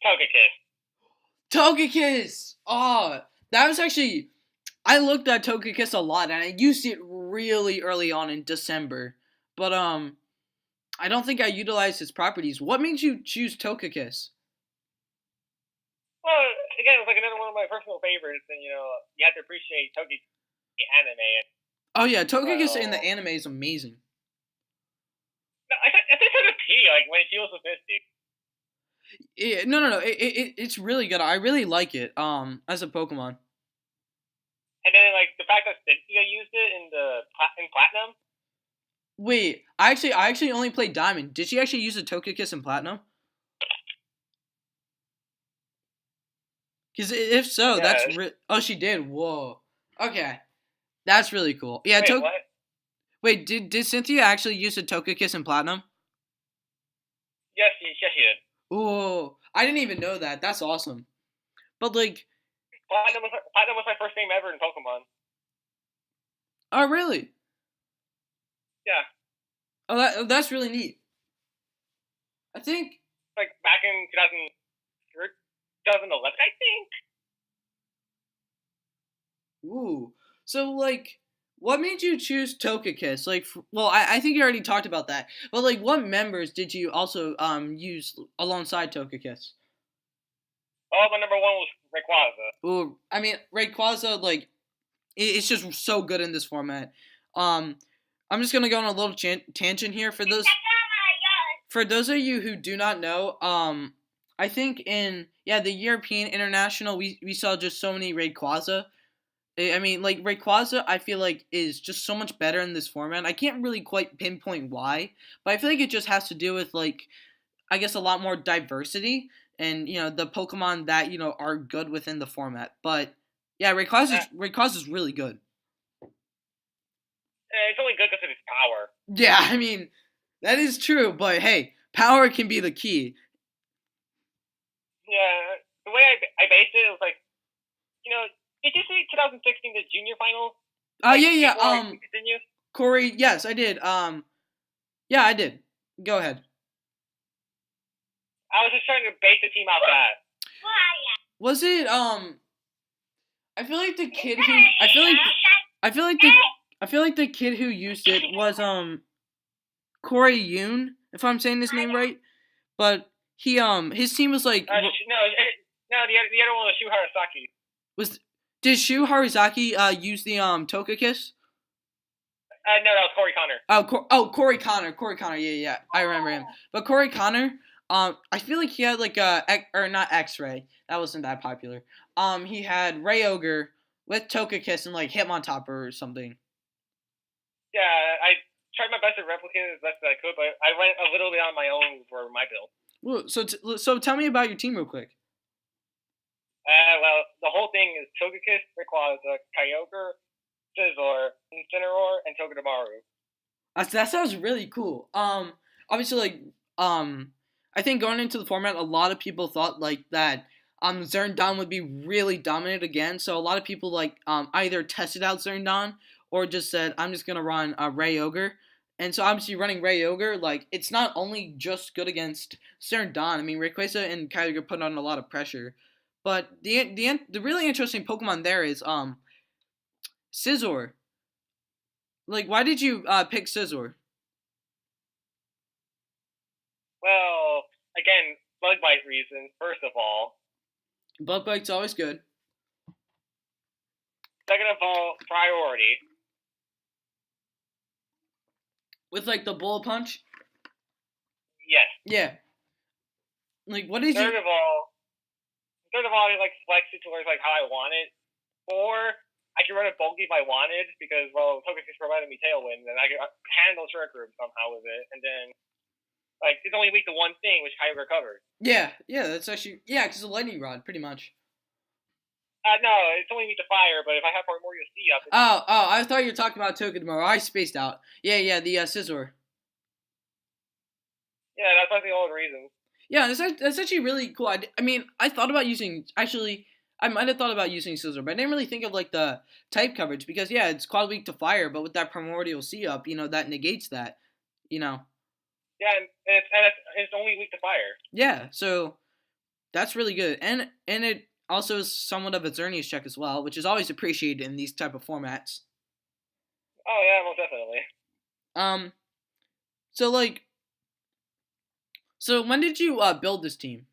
Togekiss. Togekiss! Oh, that was actually... I looked at Togekiss a lot, and I used it really early on in December. But, I don't think I utilized its properties. What made you choose Togekiss? Well, again, it's like another one of my personal favorites, and, you have to appreciate Togekiss, the anime. Oh, yeah, Togekiss in the anime is amazing. No, I think Togepi, like, when she was with Misty. Yeah, no. It's really good. I really like it, as a Pokemon. And then, like, the fact that Cynthia used it in Platinum. Wait, I actually only played Diamond. Did she actually use a Togekiss in Platinum? Because if so, Yeah. oh, she did. Whoa. Okay, that's really cool. Yeah. Wait, what? Wait, did Cynthia actually use a Togekiss in Platinum? Yes, she did. Ooh, I didn't even know that. That's awesome. But like, Platinum was my first game ever in Pokemon. Oh, really? Yeah. Oh, that's really neat. I think like back in 2011, I think. Ooh. So like, what made you choose Togekiss? Like, well, I think you already talked about that. But like, what members did you also use alongside Togekiss? Oh, my number one was Rayquaza. Ooh, I mean Rayquaza, like, it's just so good in this format. I'm just gonna go on a little tangent here for those of you who do not know. I think in the European International, we saw just so many Rayquaza. I mean, like, Rayquaza, I feel like, is just so much better in this format. I can't really quite pinpoint why, but I feel like it just has to do with, like, I guess a lot more diversity and, the Pokemon that, are good within the format. But, yeah, Rayquaza's really good. It's only good because of its power. Yeah, I mean, that is true, but hey, power can be the key. Yeah, the way I based it was like, did you see 2016 the junior finals? Yeah. Corey, yes, I did. Yeah, I did. Go ahead. I was just trying to base the team off that. Was it I feel like the kid who I feel like the kid who used it was Corey Yoon, if I'm saying his name right. But he his team was like the other one was Shu Harasaki. Did Shu Harizaki use the Togekiss? No, that was Corey Connor. Corey Connor. Corey Connor. Yeah, I remember him. But Corey Connor, I feel like he had like not X-Ray. That wasn't that popular. He had Kyogre with Togekiss and like Hitmontop or something. Yeah, I tried my best to replicate it as best as I could, but I went a little bit on my own for my build. Well, so tell me about your team real quick. Well, the whole thing is Togekiss, Rayquaza, Kyogre, Scizor, Incineroar, and Togedemaru. That sounds really cool. Obviously, like, I think going into the format, a lot of people thought like that. Zerndon would be really dominant again. So a lot of people like either tested out Zerndon or just said, I'm just gonna run Kyogre. And so obviously running Kyogre, like, it's not only just good against Zerndon. I mean, Rayquaza and Kyogre put on a lot of pressure. But the really interesting Pokemon there is Scizor. Like, why did you pick Scizor? Well, again, bug bite reasons, first of all. Bug bite's always good. Second of all, priority. With like the bullet punch. Yes. Yeah. Like what is Third of all, I like flex it towards like how I want it. Or I can run it bulky if I wanted because Togeki's provided me Tailwind, and I can handle Trick Room somehow with it, and then like it's only weak to one thing, which Kyogre covered. Yeah, that's actually because the lightning rod, pretty much. No, it's only weak to fire, but if I have Primordial Sea up, I thought you were talking about Tokidamaru. I spaced out. Yeah, the Scizor. Yeah, that's like the old reason. Yeah, that's actually really cool. I mean, I thought about using I might have thought about using Scizor, but I didn't really think of like the type coverage because it's quad weak to fire, but with that Primordial Sea up, that negates that. Yeah, and it's only weak to fire. Yeah, so that's really good, and it also is somewhat of a Xerneas check as well, which is always appreciated in these type of formats. Oh yeah, most definitely. So when did you build this team?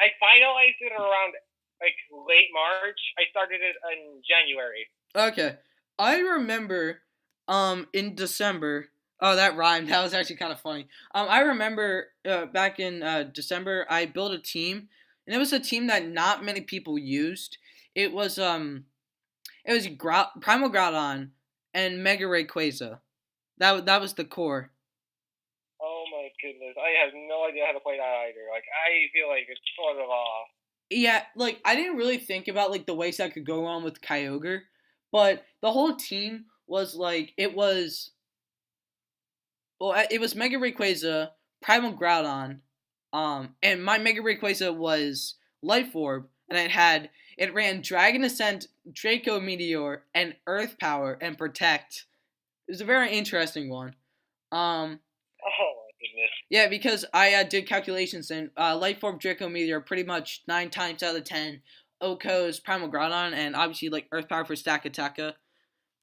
I finalized it around like late March. I started it in January. Okay, I remember in December. Oh, that rhymed. That was actually kind of funny. I remember back in December, I built a team, and it was a team that not many people used. It was Primal Groudon and Mega Rayquaza. That was the core. Oh my goodness, I have no idea how to play that either. Like I feel like it's sort of off. Yeah, like I didn't really think about like the ways that could go wrong with Kyogre, but the whole team was like it was Mega Rayquaza, Primal Groudon, and my Mega Rayquaza was Life Orb, and it ran Dragon Ascent, Draco Meteor, and Earth Power and Protect. It was a very interesting one. Oh my goodness. Yeah, because I did calculations and Life Orb, Draco Meteor pretty much 9 times out of 10 Oko's Primal Groudon, and obviously like Earth Power for Stack Attacka.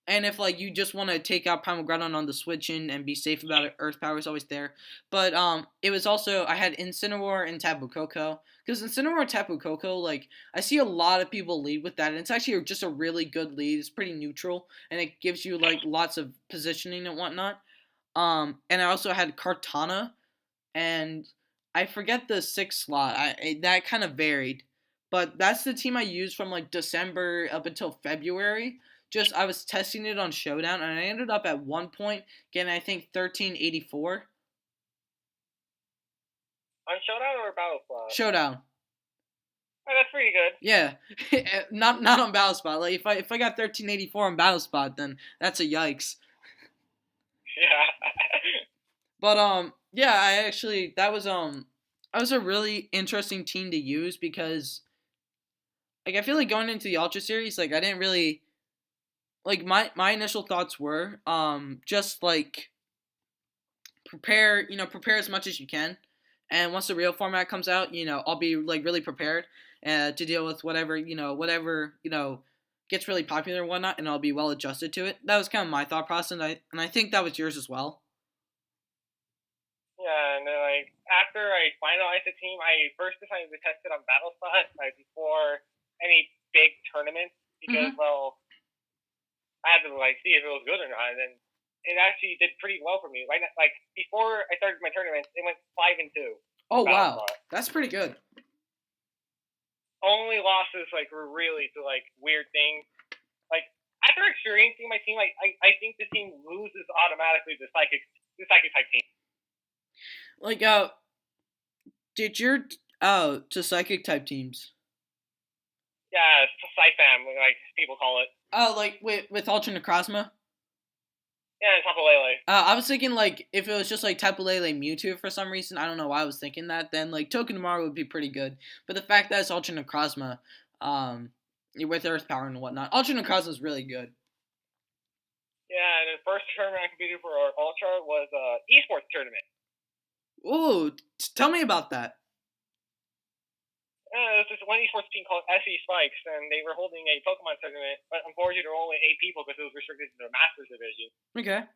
And if like you just want to take out Primal Groudon on the switch in and be safe about it, Earth Power is always there. But it was also I had Incineroar and Tapu Koko because Incineroar and Tapu Koko, like I see a lot of people lead with that, and it's actually just a really good lead. It's pretty neutral, and it gives you like lots of positioning and whatnot. And I also had Kartana, and I forget the 6th slot. That kind of varied, but that's the team I used from like December up until February. Just I was testing it on Showdown, and I ended up at one point getting I think 1384. On Showdown or Battle Spot? Showdown. Oh, that's pretty good. Yeah, not on Battle Spot. Like if I got 1384 on Battle Spot, then that's a yikes. Yeah. But yeah, that was a really interesting team to use because like I feel like going into the Ultra Series, like I didn't really like my initial thoughts were just like prepare as much as you can, and once the real format comes out, I'll be like really prepared to deal with whatever gets really popular and whatnot, and I'll be well adjusted to it. That was kind of my thought process, and I think that was yours as well. Yeah, and then like after I finalized the team, I first decided to test it on BattleSpot before any big tournaments because I had to like see if it was good or not, and then it actually did pretty well for me. Right, like before I started my tournament, it went 5-2. Oh wow, that's pretty good. Only losses like were really to like weird things. Like after experiencing my team, I think the team loses automatically the psychic type team. Like did your to psychic type teams? Yeah, Psyfam, like people call it. Oh, like with Ultra Necrozma? Yeah, Tapu Lele. I was thinking like if it was just like Tapu Lele Mewtwo for some reason, I don't know why I was thinking that. Then like Tokidamaru would be pretty good, but the fact that it's Ultra Necrozma, with Earth Power and whatnot, Ultra Necrozma is really good. Yeah, and the first tournament I competed for Ultra was esports tournament. Ooh, tell me about that. There's this one esports team called SE Spikes, and they were holding a Pokemon tournament, but unfortunately there were only 8 people because it was restricted to the Masters division. Okay.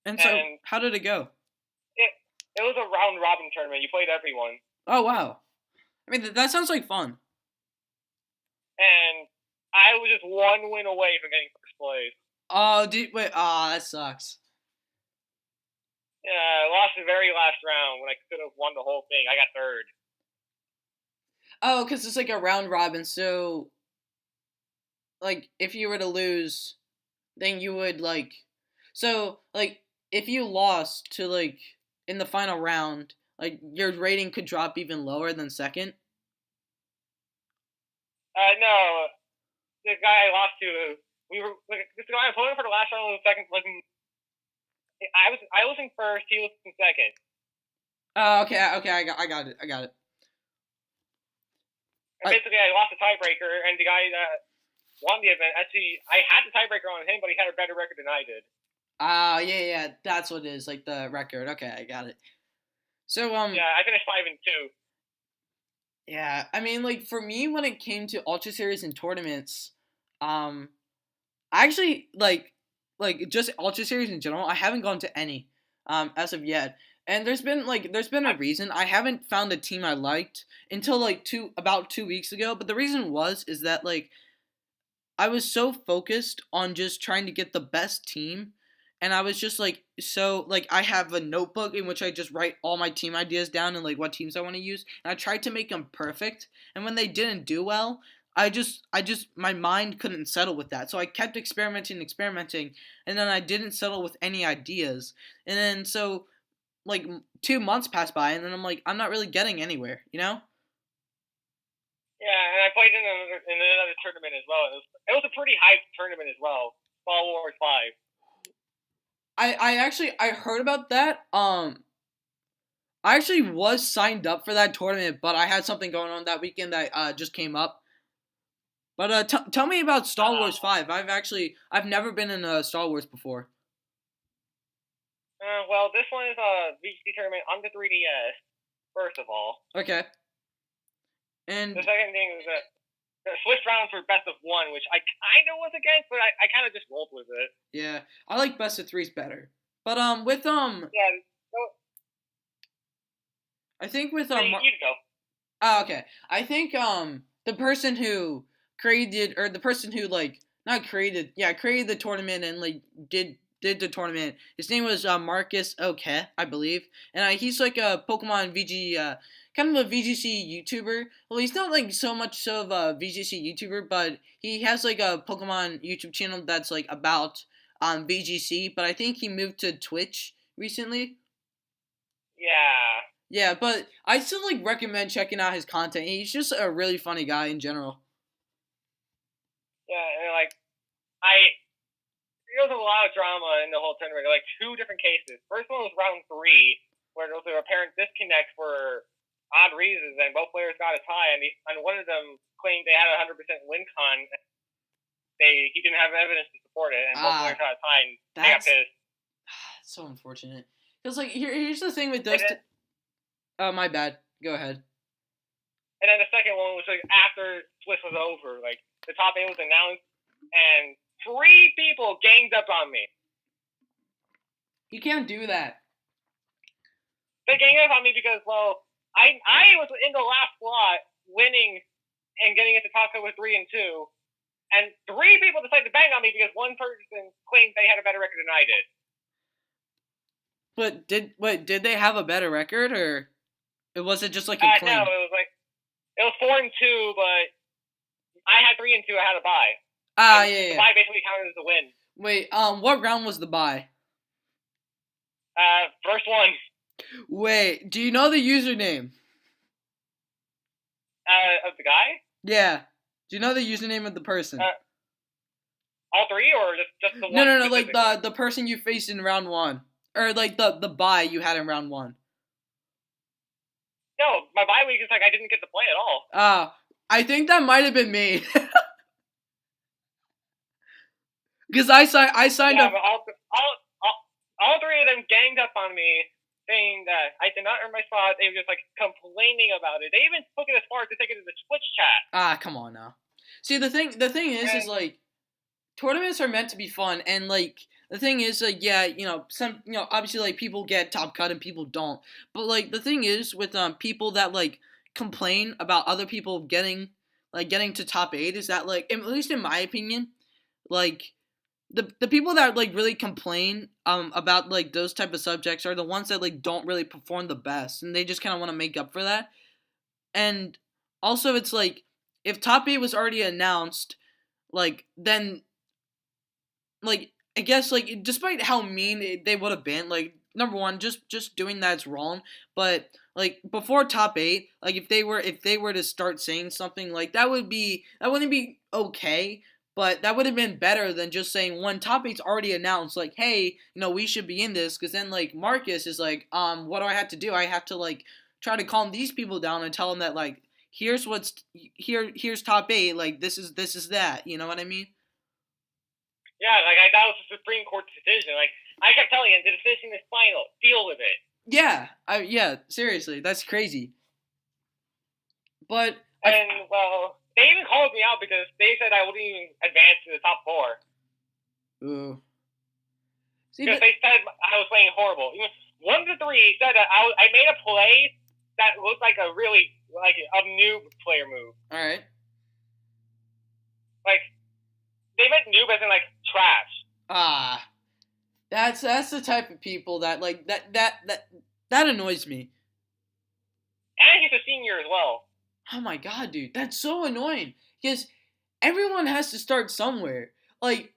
And so, how did it go? It It was a round robin tournament. You played everyone, Oh wow. I mean that sounds like fun. and I was just one win away from getting first place. Oh, wait. That sucks. Yeah, I lost the very last round when I could have won the whole thing. I got third. Oh, because it's like a round robin. So, like, if you were to lose, then you would like. So, like, if you lost to like in the final round, like your rating could drop even lower than second. No, the guy I lost to, we were like, this guy I voted for the last round was second. I was in first. He was in second. Okay. I got it. And basically, I lost the tiebreaker, and the guy that won the event actually, I had the tiebreaker on him, but he had a better record than I did. Yeah. That's what it is. Like the record. Okay, I got it. So Yeah, I finished 5-2. Yeah, I mean, like for me, when it came to Ultra Series and tournaments, I actually like just Ultra Series in general. I haven't gone to any as of yet, and there's been a reason. I haven't found a team I liked until like about 2 weeks ago. But the reason is that like I was so focused on just trying to get the best team, and I was just like so like I have a notebook in which I just write all my team ideas down and like what teams I want to use, and I tried to make them perfect. And when they didn't do well, I just my mind couldn't settle with that, so I kept experimenting, and then I didn't settle with any ideas, and then so like 2 months passed by, and then I'm like I'm not really getting anywhere, you know. Yeah, and I played in another tournament as well. It was a pretty hyped tournament as well. Star Wars 5. I heard about that. I actually was signed up for that tournament, but I had something going on that weekend that just came up. But tell me about Star Wars 5. I've never been in a Star Wars before. Well, this one is a VGC tournament on the 3DS. First of all. Okay. And the second thing is that the Swiss rounds for best of one, which I kind of was against, but I kind of just rolled with it. Yeah, I like best of threes better. But with Yeah. So, I think with you go. Oh, okay. I think the person who created or the person who like not created created the tournament and like did the tournament. His name was Marcus Okay, I believe, and he's like a Pokemon VG kind of a VGC YouTuber. Well, he's not like so much of a VGC YouTuber, but he has like a Pokemon YouTube channel that's like about VGC. But I think he moved to Twitch recently. Yeah. Yeah, but I still like recommend checking out his content. He's just a really funny guy in general. Yeah, and like there was a lot of drama in the whole tournament. Like 2 different cases. First one was round 3, where there was an apparent disconnect for odd reasons, and both players got a tie, and one of them claimed they had a 100% win con. He didn't have evidence to support it, and both players got a tie, and they got pissed. So unfortunate. Because like here's the thing with those. Oh, my bad. Go ahead. And then the second one was like after Swiss was over, like the top 8 was announced, and 3 people ganged up on me. You can't do that. They ganged up on me because, well, I was in the last slot, winning and getting into top cut with 3-2, and 3 people decided to bang on me because one person claimed they had a better record than I did. But did they have a better record, or was it just like a claim? No, it was 4-2, but I had 3-2. I had a bye. Yeah. The bye basically counted as a win. Wait, what round was the bye? First one. Wait, do you know the username? Of the guy? Yeah. Do you know the username of the person? All 3, or just the one? No, like the person you faced in round 1. Or like the bye you had in round 1. No, my bye week is like I didn't get to play at all. I think that might have been me. Because I signed up. But all 3 of them ganged up on me, saying that I did not earn my spot. They were just like complaining about it. They even took it as far as to take it to the Twitch chat. Come on now. See, the thing is like tournaments are meant to be fun, and like the thing is, like, yeah, some, obviously, like, people get top cut and people don't. But, like, the thing is with people that, like, complain about other people getting to top 8 is that, like, at least in my opinion, like, the people that, like, really complain about, like, those type of subjects are the ones that, like, don't really perform the best, and they just kind of want to make up for that. And also, it's like, if top 8 was already announced, like, then, like, I guess, like, despite how mean they would have been, like, number one, just doing that's wrong. But, like, before top 8, like, if they were to start saying something, like, that wouldn't be okay. But that would have been better than just saying when top 8's already announced, like, hey, we should be in this, because then, like, Marcus is like, what do I have to do? I have to, like, try to calm these people down and tell them that, like, here's top 8, like, this is that. You know what I mean? Yeah, like that was the Supreme Court decision. Like I kept telling him, the decision is final. Deal with it. Yeah, seriously, that's crazy. But well, they even called me out because they said I wouldn't even advance to the top 4. Ooh. Because they said I was playing horrible. Even one of the 3 said that I made a play that looked like a really a noob player move. All right. Like they meant noob as in like trash. That's the type of people that like that annoys me. And he's a senior as well. Oh my god, dude, that's so annoying. Because everyone has to start somewhere. Like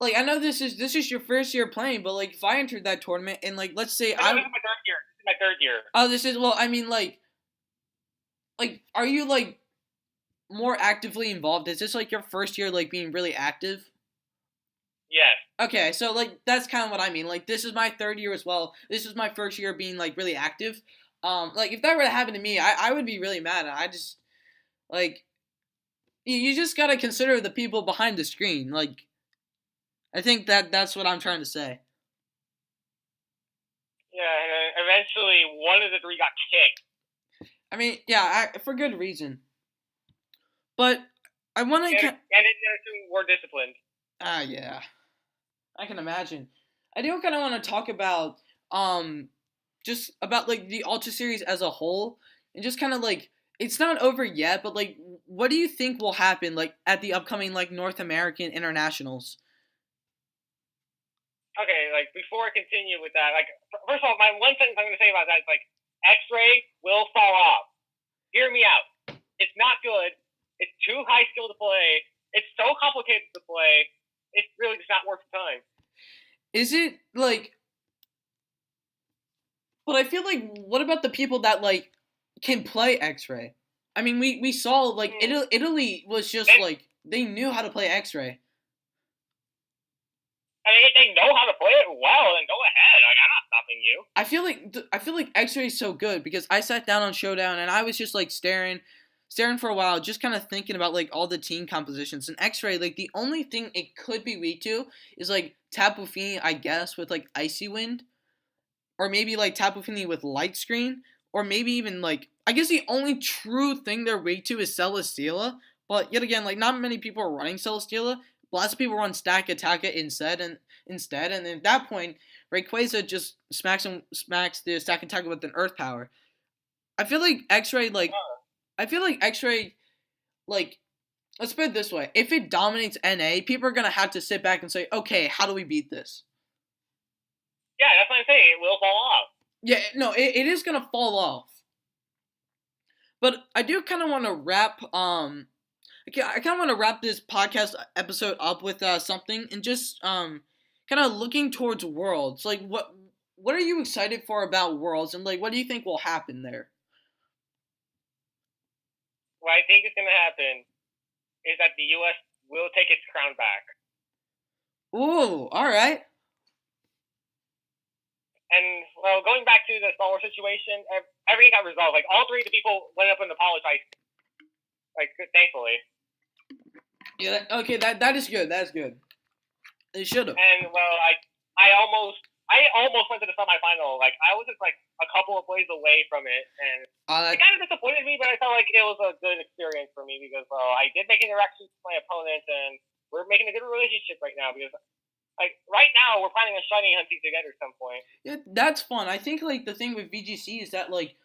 I know this is your first year playing, but like if I entered that tournament and like let's say this is my 3rd year. This is my 3rd year. Oh, this is I mean like are you like more actively involved? Is this like your first year like being really active? Yes. Okay, so like that's kind of what I mean. Like this is my 3rd year as well. This is my first year being like really active. Like if that were to happen to me, I would be really mad. I just like you just gotta consider the people behind the screen. Like I think that's what I'm trying to say. Yeah, and eventually one of the 3 got kicked. I mean, yeah, for good reason. But I want to. And it's more disciplined. Yeah. I can imagine. I do kind of want to talk about just about like the Ultra Series as a whole, and just kind of like it's not over yet, but like what do you think will happen like at the upcoming like North American internationals? Okay, like before I continue with that, like first of all, my one sentence I'm going to say about that is like X-ray will fall off. Hear me out. It's not good. It's too high skill to play. It's so complicated to play. It's really just not worth the time. Is it like? But I feel like what about the people that like can play X-ray? I mean, we saw like Italy was just like they knew how to play X-ray. I mean, if they know how to play it well, then go ahead. Like I'm not stopping you. I feel like X-ray is so good because I sat down on Showdown and I was just like staring for a while, just kind of thinking about like all the team compositions. And X-ray, like the only thing it could be weak to is like Tapu Fini, I guess, with like Icy Wind, or maybe like Tapu Fini with Light Screen, or maybe even like I guess the only true thing they're weak to is Celesteela. But yet again, like not many people are running Celesteela. Lots of people run Stack Attacka instead, and at that point, Rayquaza just smacks the Stack Attacka with an Earth Power. I feel like X-Ray, like let's put it this way: if it dominates NA, people are gonna have to sit back and say, okay, how do we beat this? Yeah, that's what I'm saying. It will fall off. Yeah, no, it is gonna fall off. But I do kind of want to wrap I kind of want to wrap this podcast episode up with something and just kind of looking towards Worlds. Like, what are you excited for about Worlds, and like, what do you think will happen there? What I think is going to happen is that the U.S. will take its crown back. Ooh, all right. And well, going back to the Star Wars situation, everything got resolved. Like all 3 of the people went up and apologized. Like, thankfully. Yeah. Okay. That is good. That's good. They should have. And well, I almost went to the semifinal. Like I was just like a couple of plays away from it, and it kind of disappointed me. But I felt like it was a good experience for me because I did make interactions with my opponent, and we're making a good relationship right now because Like right now, we're planning on shiny hunting together at some point. Yeah, that's fun. I think like the thing with VGC is that like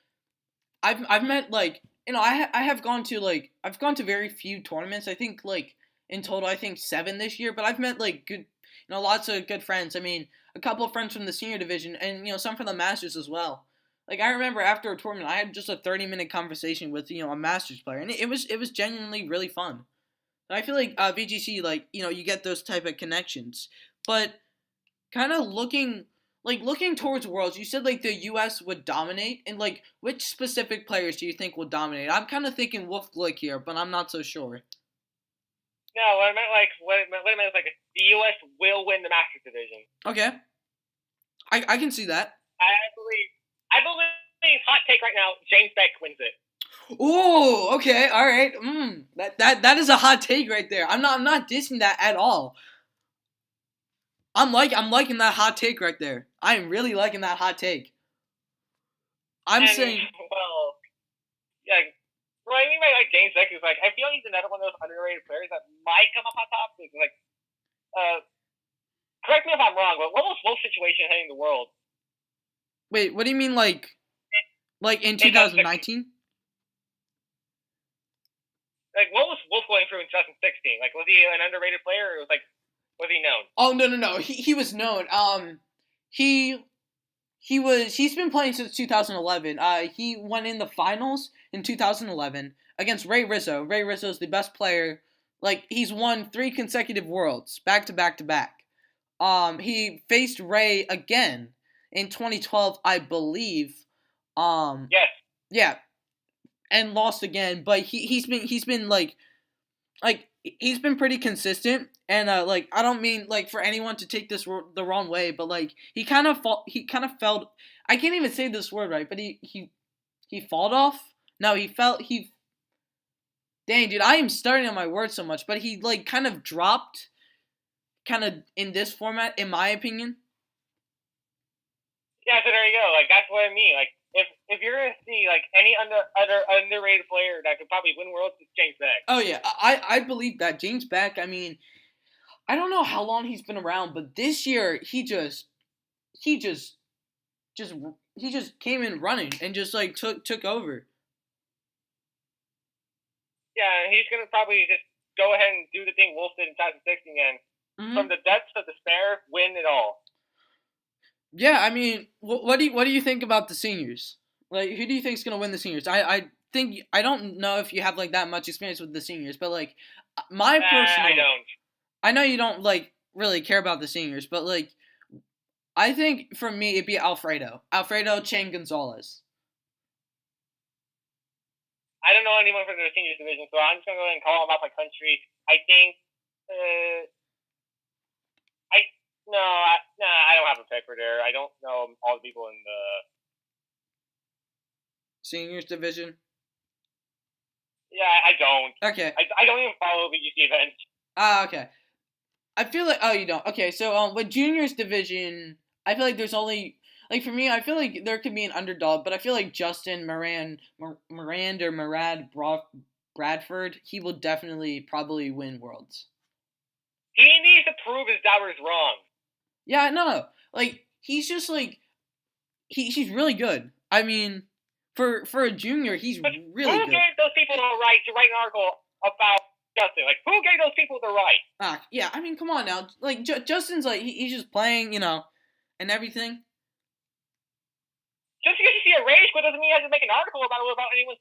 I've met like I have gone to like I've gone to very few tournaments. I think like in total I think 7 this year, but I've met like good lots of good friends. I mean, a couple of friends from the senior division and some from the masters as well. Like I remember after a tournament I had just a 30-minute conversation with a masters player and it was genuinely really fun. And I feel like VGC like you get those type of connections. But kind of looking towards Worlds, you said like the U.S. would dominate, and like which specific players do you think will dominate? I'm kind of thinking Wolf Glick here, but I'm not so sure. No, what I meant was like the U.S. will win the Masters division. Okay, I can see that. I believe hot take right now, James Beck wins it. Oh, okay, all right. That is a hot take right there. I'm not dissing that at all. I'm liking that hot take right there. I am really liking that hot take. Saying, well, yeah. What I mean by like James Beck is like I feel he's another one of those underrated players that might come up on top. Like, correct me if I'm wrong, but what was Wolf's situation heading the World? Wait, what do you mean like in 2019? Like, what was Wolf going through in 2016? Like, was he an underrated player, or was he known? Oh no. He was known. He's been playing since 2011. He went in the finals in 2011 against Ray Rizzo. Ray Rizzo is the best player. Like he's won 3 consecutive Worlds, back to back to back. He faced Ray again in 2012, I believe. Yes. Yeah, and lost again. But he's been like he's been pretty consistent, and like I don't mean like for anyone to take this the wrong way, but like he kind of felt. I can't even say this word right, but he falled off. No, he. Dang, dude, I am starting on my words so much, but he like kind of dropped, kind of in this format, in my opinion. Yeah, so there you go. Like that's what I mean. Like if you're gonna see like any other underrated player that could probably win Worlds, it's James Beck. Oh yeah, I believe that James Beck. I mean, I don't know how long he's been around, but this year he just came in running and just like took over. Yeah, he's gonna probably just go ahead and do the thing Wolf did in 2016 and from the depths of despair, win it all. Yeah, I mean, what do you think about the seniors? Like, who do you think is gonna win the seniors? I think I don't know if you have like that much experience with the seniors, but like my personal, I don't. I know you don't like really care about the seniors, but like I think for me it'd be Alfredo Chen Gonzalez. I don't know anyone from the seniors division, so I'm just gonna go ahead and call him out my country. I think. I don't have a pick for there. I don't know all the people in the seniors division. Yeah, I don't. Okay. I don't even follow VGC events. Okay. I feel like you don't. Okay, so with juniors division, I feel like there's only like for me, I feel like there could be an underdog, but I feel like Justin Murad Bradford, he will definitely probably win Worlds. He needs to prove his doubters wrong. Yeah, no. Like he's just like he's really good. I mean, for a junior, he's really good. Who gave those people the right to write an article about Justin? Like, who gave those people the right? Yeah. I mean, come on now. Like Justin's like he's just playing, and everything. Just because you see a rage quit doesn't mean you have to make an article about anyone's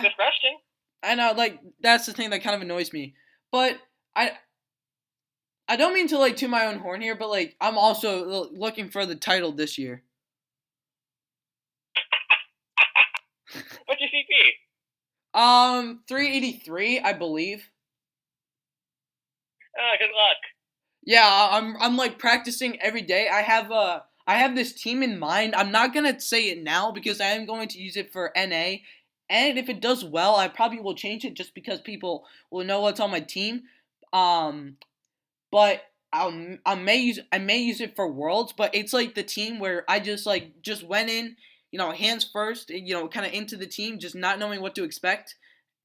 discretion. I know. Like that's the thing that kind of annoys me, but I don't mean to like toot my own horn here, but like I'm also looking for the title this year. What's your CP? 383, I believe. Good luck. Yeah, I'm like practicing every day. I have this team in mind. I'm not gonna say it now because I am going to use it for NA, and if it does well, I probably will change it just because people will know what's on my team. But I may use it for Worlds, but it's like the team where I just went in, hands first, kind of into the team, just not knowing what to expect,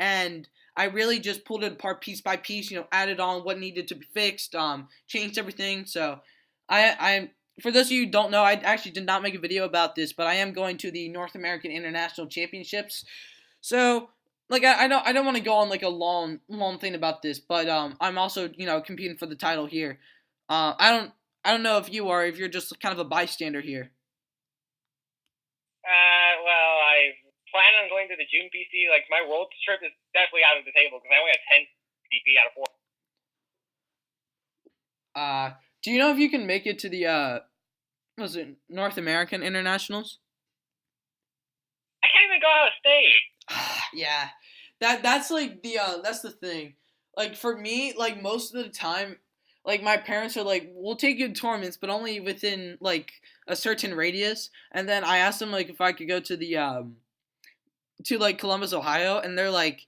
and I really just pulled it apart piece by piece, added on what needed to be fixed, changed everything. So I for those of you who don't know, I actually did not make a video about this, but I am going to the North American International Championships. So like I don't want to go on like a long thing about this, but I'm also competing for the title here. I don't know if you are, if you're just kind of a bystander here. Well, I plan on going to the June PC. Like, my world trip is definitely out of the table because I only have 10 CP out of 4. Do you know if you can make it to the was it North American Internationals? I can't even go out of state. Yeah, that's like that's the thing. Like for me, like most of the time, like my parents are like, "We'll take you to tournaments, but only within like a certain radius." And then I asked them like if I could go to the to like Columbus, Ohio, and they're like,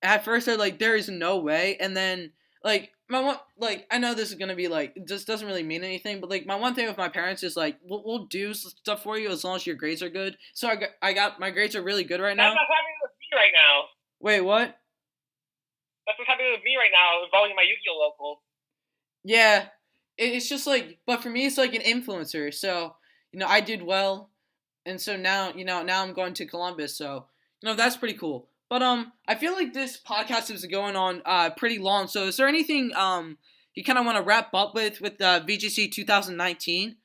at first they're like, there is no way, and then like my one, like I know this is gonna be like, it just doesn't really mean anything, but like my one thing with my parents is like, we'll do stuff for you as long as your grades are good. So I got my grades are really good right now. That's what's happening with me right now. Wait, what? That's what's happening with me right now, involving my Yu-Gi-Oh local. Yeah, it's just like, but for me it's like an influencer. So I did well, and so now now I'm going to Columbus. So that's pretty cool. But I feel like this podcast is going on pretty long. So is there anything you kind of want to wrap up with VGC 2019,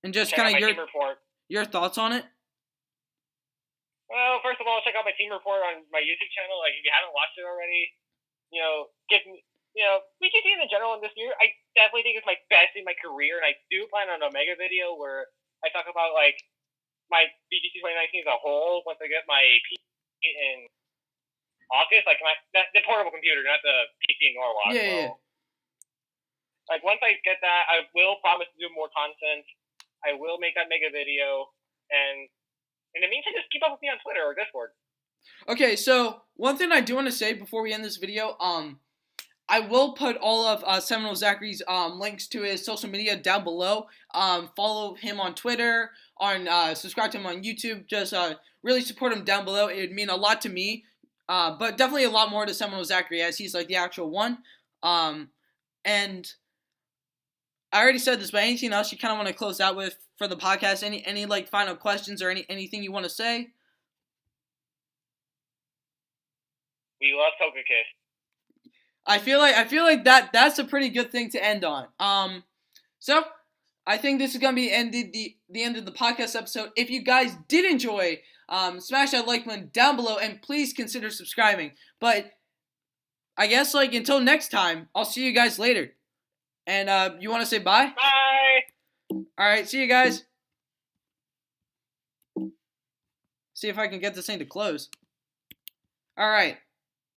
and just kind of your thoughts on it? Well, first of all, check out my team report on my YouTube channel. Like, if you haven't watched it already, give me, VGC in general in this year, I definitely think it's my best in my career, and I do plan on a mega video where I talk about like my VGC 2019 as a whole once I get my PC in August, like the portable computer, not the PC in Norwalk. Yeah. Like, once I get that, I will promise to do more content. I will make that mega video, and in the meantime, just keep up with me on Twitter or Discord. Okay, so one thing I do want to say before we end this video, I will put all of Seminal Zachary's links to his social media down below. Follow him on Twitter, subscribe to him on YouTube. Just really support him down below. It would mean a lot to me, but definitely a lot more to Seminal Zachary as he's like the actual one. And I already said this, but anything else you kind of want to close out with for the podcast? Any like final questions or anything you want to say? We love Togekiss. I feel like that's a pretty good thing to end on. So I think this is gonna be the end of the podcast episode. If you guys did enjoy, smash that like button down below and please consider subscribing. But I guess like until next time, I'll see you guys later. And you want to say bye? Bye. All right, see you guys. See if I can get this thing to close. All right.